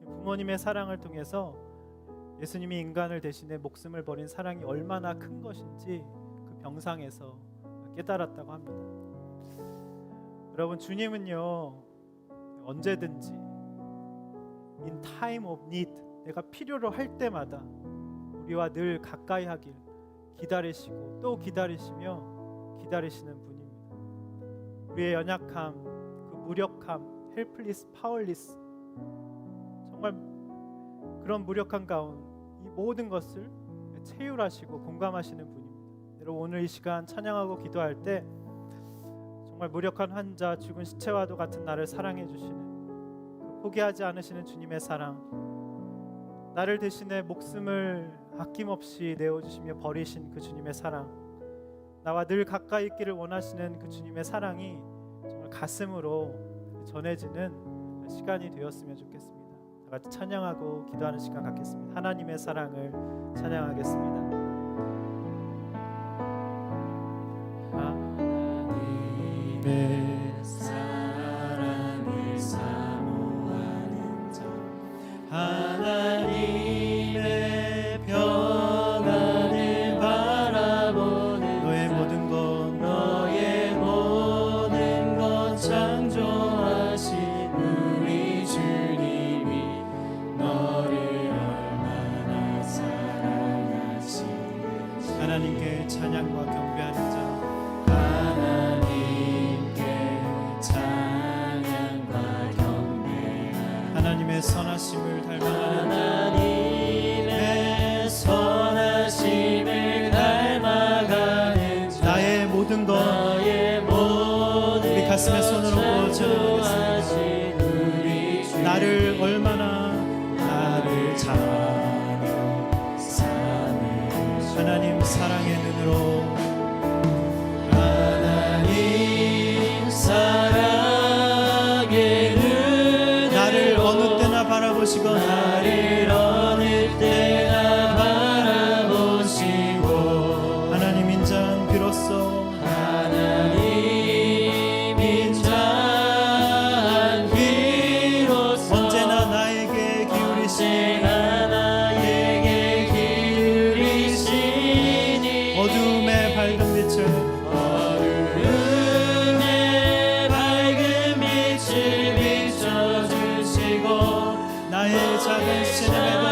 부모님의 사랑을 통해서 예수님이 인간을 대신해 목숨을 버린 사랑이 얼마나 큰 것인지 그 병상에서 깨달았다고 합니다. 여러분, 주님은요 언제든지 in time of need, 내가 필요로 할 때마다 우리와 늘 가까이 하길 기다리시고 또 기다리시며 기다리시는 분입니다. 우리의 연약함, 그 무력함, helpless, powerless, 정말 그런 무력한 가운 이 모든 것을 체휼하시고 공감하시는 분입니다. 여러분, 오늘 이 시간 찬양하고 기도할 때 정말 무력한 환자, 죽은 시체와도 같은 나를 사랑해 주시는 그 포기하지 않으시는 주님의 사랑, 나를 대신해 목숨을 아낌없이 내어주시며 버리신 그 주님의 사랑, 나와 늘 가까이 있기를 원하시는 그 주님의 사랑이 정말 가슴으로 전해지는 시간이 되었으면 좋겠습니다. 다 같이 찬양하고 기도하는 시간 갖겠습니다. 하나님의 사랑을 찬양하겠습니다. 하나님의 사랑을 사모하는 자, 하나님의 평안을 바라보는 너의 모든 것 창조하신 우리 주님이 너를 얼마나 사랑하시는지. 하나님께 찬양과 경배하는 자, 하나님의 선하심을 닮아가는 하나님의 선하심을 닮아가는 자, 나의 모든 것 우리 가슴에 손을 얹고 찬양하겠습니다. 나를 얼마나 나를 사랑하는 하나님 사랑의 눈으로 하나님 사랑의 눈으로 나를 어느 때나 바라보시고 나를 어느 때나 바라보시고 하나님 인자한 비로소 하나님 인자한 비로소 언제나 나에게 기울이시니 어둠의 밝은 빛을 나의 작은 신음에도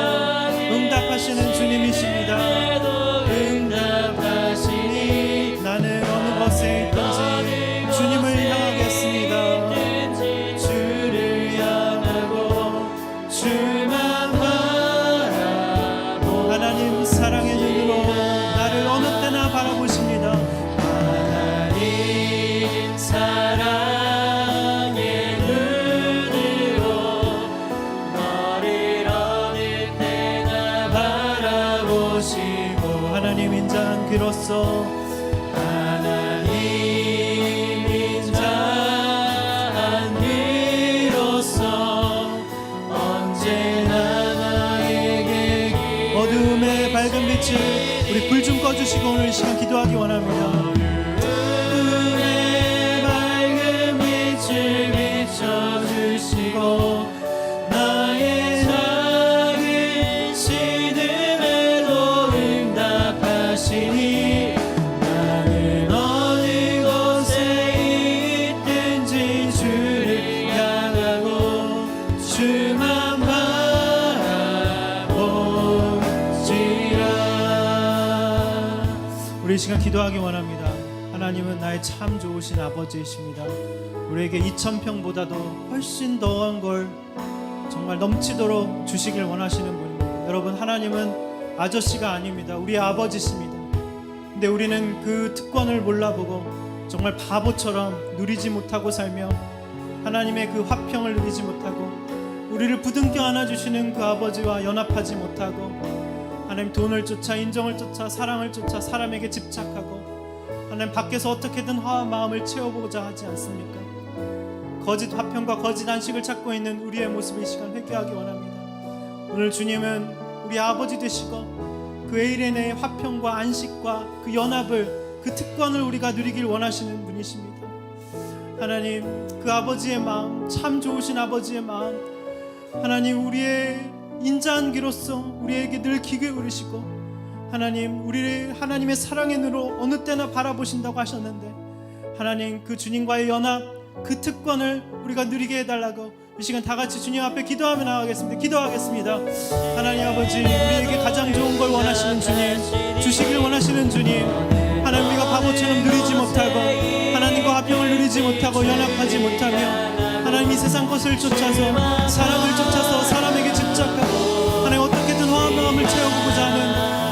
응답하시는 주님이십니다. 응답하시니 나는 어느 곳에 있든지 주님을 향하겠습니다. 주를 향하고 주만 바라보 하나님 사랑의 눈으로 나를 어느 때나 바라보십니다. 하나님 사랑의 눈으로 하나님 인자한 귀로서 하나님 인자한 귀로서 언제나 나에게 어둠의 밝은 빛을 우리 불 좀 꺼주시고 오늘 이 시간 기도하기 원합니다. 어둠의 밝은 빛을 비춰주시고 나의 작은 신음에도 응답하시니 나는 어느 곳에 있든지 주를 향하고 주만 바라보지라. 우리 이 시간 기도하기 원합니다. 하나님은 나의 참 좋으신 아버지이십니다. 우리에게 2000평보다도 훨씬 더한 걸 정말 넘치도록 주시길 원하시는 분입니다. 여러분, 하나님은 아저씨가 아닙니다. 우리 아버지십니다. 근데 우리는 그 특권을 몰라보고 정말 바보처럼 누리지 못하고 살며 하나님의 그 화평을 누리지 못하고 우리를 부둥켜 안아주시는 그 아버지와 연합하지 못하고 하나님 돈을 쫓아 인정을 쫓아 사랑을 쫓아 사람에게 집착하고 하나님 밖에서 어떻게든 화와 마음을 채워보고자 하지 않습니까? 거짓 화평과 거짓 안식을 찾고 있는 우리의 모습을 이 시간 회개하기 원합니다. 오늘 주님은 우리 아버지 되시고 그 에이렌의 화평과 안식과 그 연합을 그 특권을 우리가 누리길 원하시는 분이십니다. 하나님, 그 아버지의 마음, 참 좋으신 아버지의 마음, 하나님 우리의 인자한 귀로서 우리에게 늘 귀 기울이시고 하나님 우리를 하나님의 사랑의 눈으로 어느 때나 바라보신다고 하셨는데 하나님 그 주님과의 연합, 그 특권을 우리가 누리게 해달라고 이 시간 다 같이 주님 앞에 기도하며 나가겠습니다. 기도하겠습니다. 하나님 아버지, 우리에게 가장 좋은 걸 원하시는 주님, 주시길 원하시는 주님, 하나님 우리가 바보처럼 누리지 못하고 하나님과 화평을 누리지 못하고 연합하지 못하며 하나님 이 세상 것을 쫓아서 사랑을 쫓아서 사람에게 집착하고 하나님 어떻게든 화한 마음을 채워보고자 하는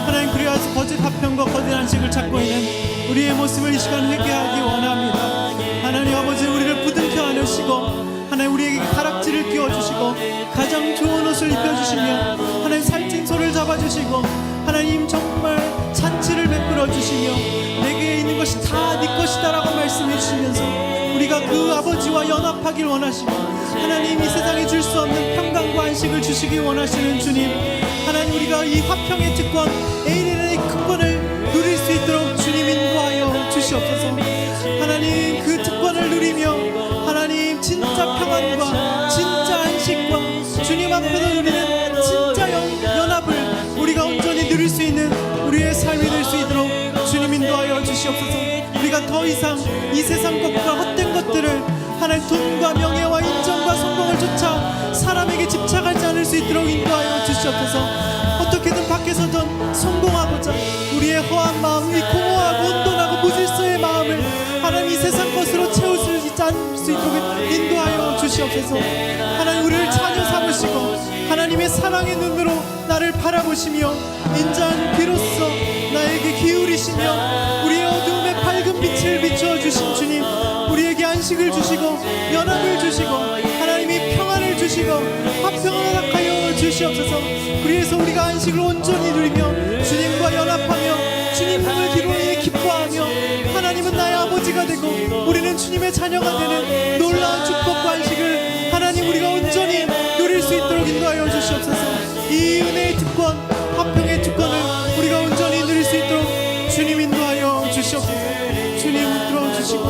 하나님 그리하여서 거짓 화평과 거짓 안식을 찾고 있는 우리의 모습을 이 시간 회개하기 원합니다. 하나님 아버지, 우리를 부둥켜 안으시고 하나님 우리에게 가락지를 끼워주시고 가장 가장 좋은 옷을 입혀주시며 하나님 살찐 소를 잡아주시고 하나님 정말 잔치를 베풀어 주시며 내게 있는 것이 다 네 것이다라고 말씀해 주시면서 우리가 그 아버지와 연합하길 원하시고 하나님 이 세상에 줄 수 없는 평강과 안식을 주시기 원하시는 주님, 하나님 우리가 이 화평의 특권 에이렌의 특권을 누릴 수 있도록 주님 인도하여 주시옵소서. 하나님 그 특권을 누리며 하나님 진짜 평안과 진짜 안식과 주님 앞에서 누리는 진짜 연합을 우리가 온전히 누릴 수 있는 우리의 삶이 될 수 있도록 주님 인도하여 주시옵소서. 우리가 더 이상 이 세상 것과 헛된 것들을 하나님 돈과 명예와 인정과 성공을 쫓아 사람에게 집착하지 않을 수 있도록 인도하여 주시옵소서. 어떻게든 밖에서든 성공하고자 우리의 허한 마음, 이 공허하고 온돈하고 무질서의 마음을 하나님 이 세상 것으로 채울 수 있도록 인도하여 주시옵소서. 하나님 우리를 자녀 삼으시고 하나님의 사랑의 눈으로 나를 바라보시며 인자한 귀로써 나에게 기울이시며 우리의 어두움에 밝은 빛을 비추어 주신 주님, 우리에게 안식을 주시고 연합을 주시고 하나님이 평안을 주시고 화평을 허락하여 주시옵소서. 그래서 우리가 안식을 온전히 누리며 주님과 연합하며 주님 품을 기로이 기뻐하며 하나님은 나의 아버지가 되고 우리는 주님의 자녀가 되는 놀라운 축복과 안식을 하나님 우리가 온전히 누릴 수 있도록 인도하여 주시옵소서. 이 은혜의 특권, 화평의 특권을 우리가 온전히 누릴 수 있도록 주님 인도하여 주시옵소서. 주님 이끌어 주시고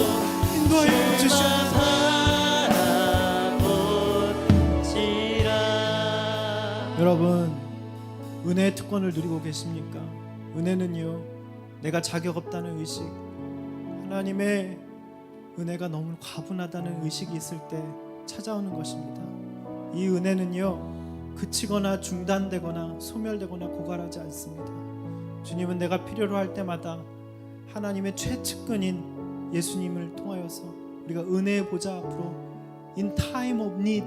인도하여 주시옵소서. 여러분, 은혜의 특권을 누리고 계십니까? 은혜는요, 내가 자격 없다는 의식, 하나님의 은혜가 너무 과분하다는 의식이 있을 때 찾아오는 것입니다. 이 은혜는요, 그치거나 중단되거나 소멸되거나 고갈하지 않습니다. 주님은 내가 필요로 할 때마다 하나님의 최측근인 예수님을 통하여서 우리가 은혜의 보좌 앞으로 in time of need,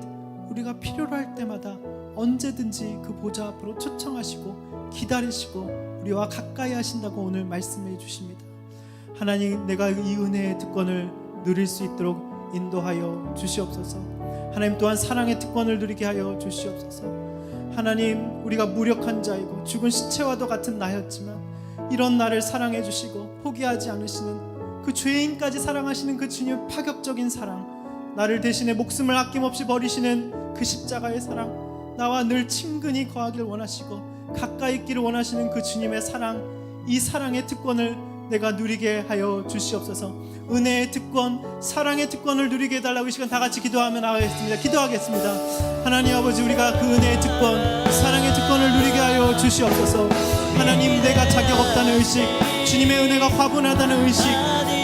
우리가 필요로 할 때마다 언제든지 그 보좌 앞으로 초청하시고 기다리시고 우리와 가까이 하신다고 오늘 말씀해 주십니다. 하나님, 내가 이 은혜의 특권을 누릴 수 있도록 인도하여 주시옵소서. 하나님 또한 사랑의 특권을 누리게 하여 주시옵소서. 하나님, 우리가 무력한 자이고 죽은 시체와도 같은 나였지만 이런 나를 사랑해 주시고 포기하지 않으시는 그 죄인까지 사랑하시는 그 주님의 파격적인 사랑, 나를 대신에 목숨을 아낌없이 버리시는 그 십자가의 사랑, 나와 늘 친근히 거하길 원하시고 가까이 있기를 원하시는 그 주님의 사랑, 이 사랑의 특권을 내가 누리게 하여 주시옵소서. 은혜의 특권, 사랑의 특권을 누리게 해달라고 이 시간 다 같이 기도하며 나가겠습니다. 기도하겠습니다. 하나님 아버지, 우리가 그 은혜의 특권, 사랑의 특권을 누리게 하여 주시옵소서. 하나님, 내가 자격 없다는 의식, 주님의 은혜가 과분하다는 의식,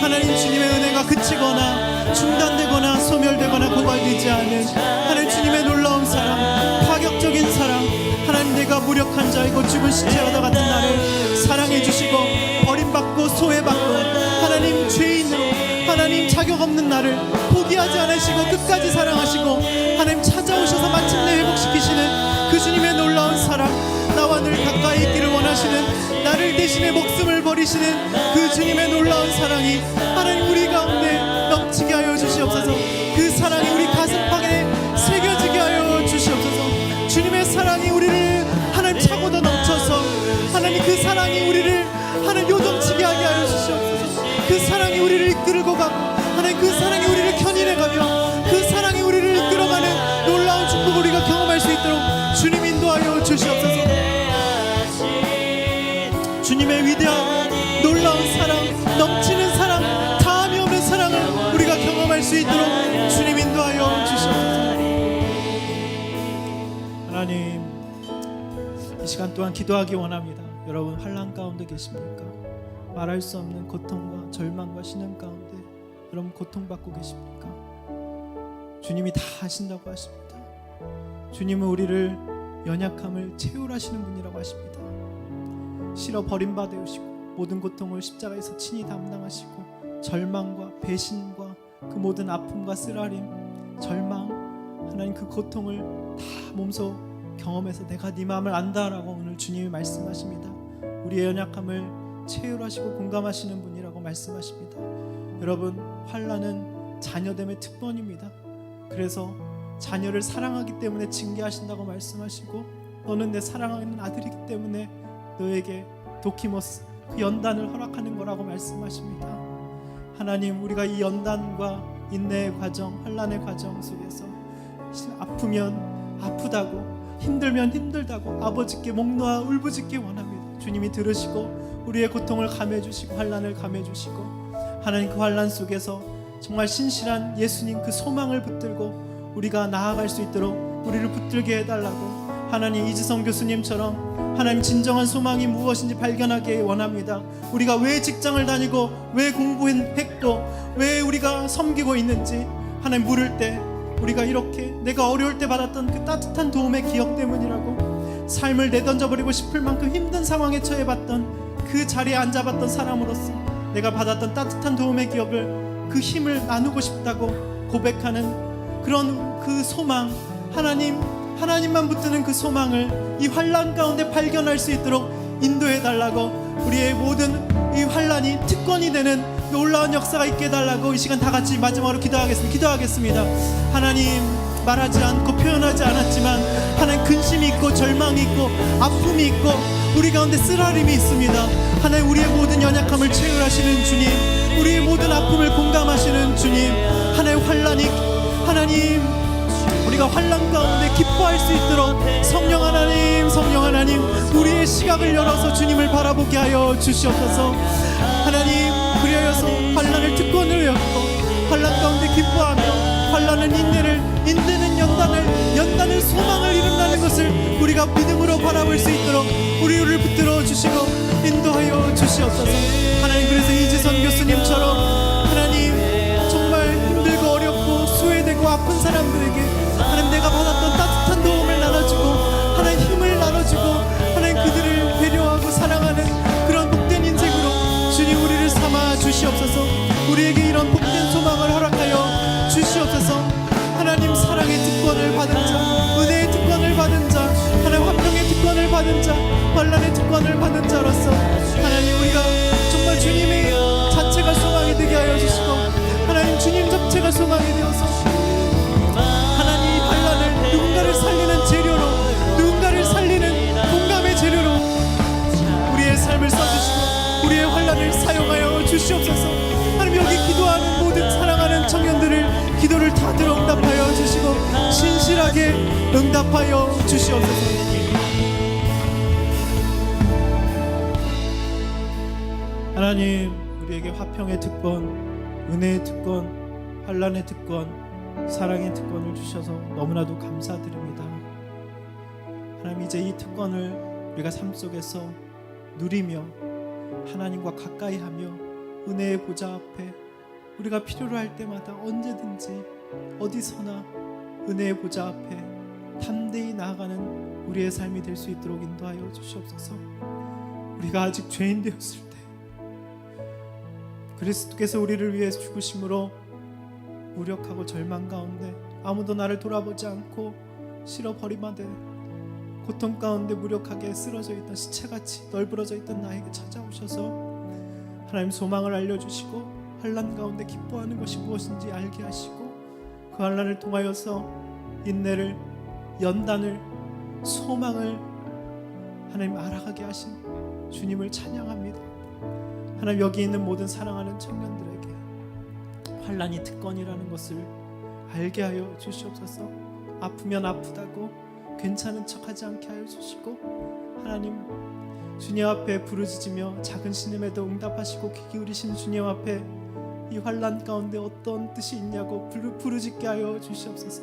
하나님 주님의 은혜가 그치거나 중단되거나 소멸되거나 고갈되지 않은 하나님 주님의 놀라운 사랑, 파격적인 사랑, 하나님 내가 무력한 자이고 죽은 시체와 같은 나를 사랑해 주시고 버림받고 소외받고 하나님 죄인으로 하나님 자격 없는 나를 포기하지 않으시고 끝까지 사랑하시고 하나님 찾아오셔서 마침내 회복시키시는 그 주님의 놀라운 사랑, 나와 늘 가까이 있기를 원하시는 나를 대신에 목숨을 버리시는 그 주님의 놀라운 사랑이 하나님 우리 가운데 넘치게 하여 주시옵소서. 그 사랑이 우리 가슴팍에 새겨지게 하여 주시옵소서. 주님의 사랑이 우리를 하나님 차고도 넘쳐서 하나님 그 사랑이 우리를 하나님 요동치게 하게 하여 주시옵소서. 그 사랑이 우리를 이끌고 가고 하나님 그 사랑이 우리를 견인해가며 그 사랑이 우리를 이끌어가는 놀라운 축복을 우리가 경험할 수 있도록 주님 인도하여 주시옵소서. 주님의 위대한 놀라운 사랑, 넘치는 사랑, 다함이 없는 사랑을 우리가 경험할 수 있도록 주님 인도하여 주시옵소서. 하나님, 이 시간 또한 기도하기 원합니다. 여러분 환난 가운데 계십니까? 말할 수 없는 고통과 절망과 신음 가운데 여러분 고통받고 계십니까? 주님이 다 하신다고 하십니다. 주님은 우리를 연약함을 채울하시는 분이라고 하십니다. 실어 버림받으시고 모든 고통을 십자가에서 친히 담당하시고 절망과 배신과 그 모든 아픔과 쓰라림, 절망, 하나님 그 고통을 다 몸소 경험해서 내가 네 마음을 안다라고 오늘 주님이 말씀하십니다. 우리의 연약함을 채울하시고 공감하시는 분이라고 말씀하십니다. 여러분, 환난은 자녀됨의 특권입니다. 그래서 자녀를 사랑하기 때문에 징계하신다고 말씀하시고, 너는 내 사랑하는 아들이기 때문에 너에게 도키모스, 그 연단을 허락하는 거라고 말씀하십니다. 하나님, 우리가 이 연단과 인내의 과정, 환난의 과정 속에서 아프면 아프다고, 힘들면 힘들다고 아버지께 목 놓아 울부짖기 원합니다. 주님이 들으시고 우리의 고통을 감해주시고 환난을 감해주시고, 하나님 그 환난 속에서 정말 신실한 예수님 그 소망을 붙들고 우리가 나아갈 수 있도록 우리를 붙들게 해달라고, 하나님 이지성 교수님처럼 하나님 진정한 소망이 무엇인지 발견하게 원합니다. 우리가 왜 직장을 다니고 왜 공부했고 왜 우리가 섬기고 있는지 하나님 물을 때, 우리가 이렇게 내가 어려울 때 받았던 그 따뜻한 도움의 기억 때문이라고, 삶을 내던져버리고 싶을 만큼 힘든 상황에 처해봤던 그 자리에 앉아봤던 사람으로서 내가 받았던 따뜻한 도움의 기억을, 그 힘을 나누고 싶다고 고백하는 그런 그 소망, 하나님만 붙드는 그 소망을 이 환난 가운데 발견할 수 있도록 인도해달라고, 우리의 모든 이 환난이 특권이 되는 놀라운 역사가 있게 해달라고 이 시간 다 같이 마지막으로 기도하겠습니다. 하나님, 말하지 않고 표현하지 않았지만 하나님 근심이 있고 절망이 있고 아픔이 있고 우리 가운데 쓰라림이 있습니다. 하나님, 우리의 모든 연약함을 채울하시는 주님, 우리의 모든 아픔을 공감하시는 주님, 하나님 우리가 환난 가운데 기뻐할 수 있도록 성령 하나님 우리의 시각을 열어서 주님을 바라보게 하여 주시옵소서. 하나님, 그리하여서 환난을 특권으로 여기고 환난 가운데 기뻐하며 환난은 인내는 연단을 소망을 이룬다는 것을 우리가 믿음으로 바라볼 수 있도록 우리를 붙들어 주시고 인도하여 주시옵소서. 하나님, 그래서 이지선 교수님처럼 하나님 정말 힘들고 어렵고 수혜되고 아픈 사람들에게 하나님 내가 받았던 따뜻한 도움을 나눠주고 하나님 힘을 나눠주고 하나님 그들을 배려하고 사랑하는 그런 복된 인생으로 주님 우리를 삼아 주시옵소서. 우리에게 이런 복된 소망을 허락하여 주시옵소서. 하나님, 사랑의 특권을 받은 자, 은혜의 특권을 받은 자, 하나님 화평의 특권을 받은 자, 환난의 특권을 받은 자로서 하나님 우리가 정말 주님의 자체가 소망이 되게 하여 주시고 하나님 주님 자체가 소망이 되어서 하나님 이 환난을 누군가를 살리는 재료로, 누군가를 살리는 공감의 재료로 우리의 삶을 써주시고 우리의 환난을 사용하여 주시옵소서. 하나님, 여기 기도하는 모든 사랑하는 청년들을 기도를 다 들어 응답하여 주시고 신실하게 응답하여 주시옵소서. 하나님, 우리에게 화평의 특권, 은혜의 특권, 환난의 특권, 사랑의 특권을 주셔서 너무나도 감사드립니다. 하나님, 이제 이 특권을 우리가 삶 속에서 누리며 하나님과 가까이 하며 은혜의 보좌 앞에 우리가 필요로 할 때마다 언제든지 어디서나 은혜의 보좌 앞에 담대히 나아가는 우리의 삶이 될 수 있도록 인도하여 주시옵소서. 우리가 아직 죄인 되었을 때 그리스도께서 우리를 위해 죽으심으로 무력하고 절망 가운데 아무도 나를 돌아보지 않고 실어버림하되 고통 가운데 무력하게 쓰러져 있던 시체같이 널브러져 있던 나에게 찾아오셔서 하나님 소망을 알려주시고 환난 가운데 기뻐하는 것이 무엇인지 알게 하시고 그 환난을 통하여서 인내를, 연단을, 소망을 하나님 알아가게 하신 주님을 찬양합니다. 하나님, 여기 있는 모든 사랑하는 청년들에게 환난이 특권이라는 것을 알게 하여 주시옵소서. 아프면 아프다고 괜찮은 척하지 않게 하여 주시고 하나님, 주님 앞에 부르짖으며 작은 신음에도 응답하시고 귀 기울이신 주님 앞에 이 환난 가운데 어떤 뜻이 있냐고 부르짖게 하여 주시옵소서.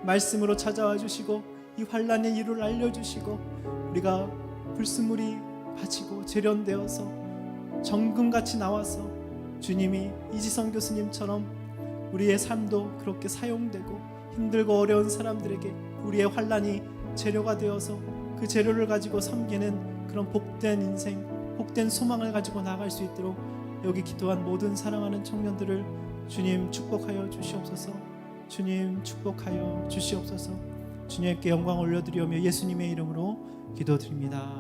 말씀으로 찾아와 주시고 이 환난의 이유를 알려주시고 우리가 불순물이 바치고 재련되어서 정금같이 나와서 주님이 이지성 교수님처럼 우리의 삶도 그렇게 사용되고 힘들고 어려운 사람들에게 우리의 환난이 재료가 되어서 그 재료를 가지고 섬기는 그런 복된 인생, 복된 소망을 가지고 나아갈 수 있도록 여기 기도한 모든 사랑하는 청년들을 주님 축복하여 주시옵소서. 주님 축복하여 주시옵소서. 주님께 영광 올려드리오며 예수님의 이름으로 기도드립니다.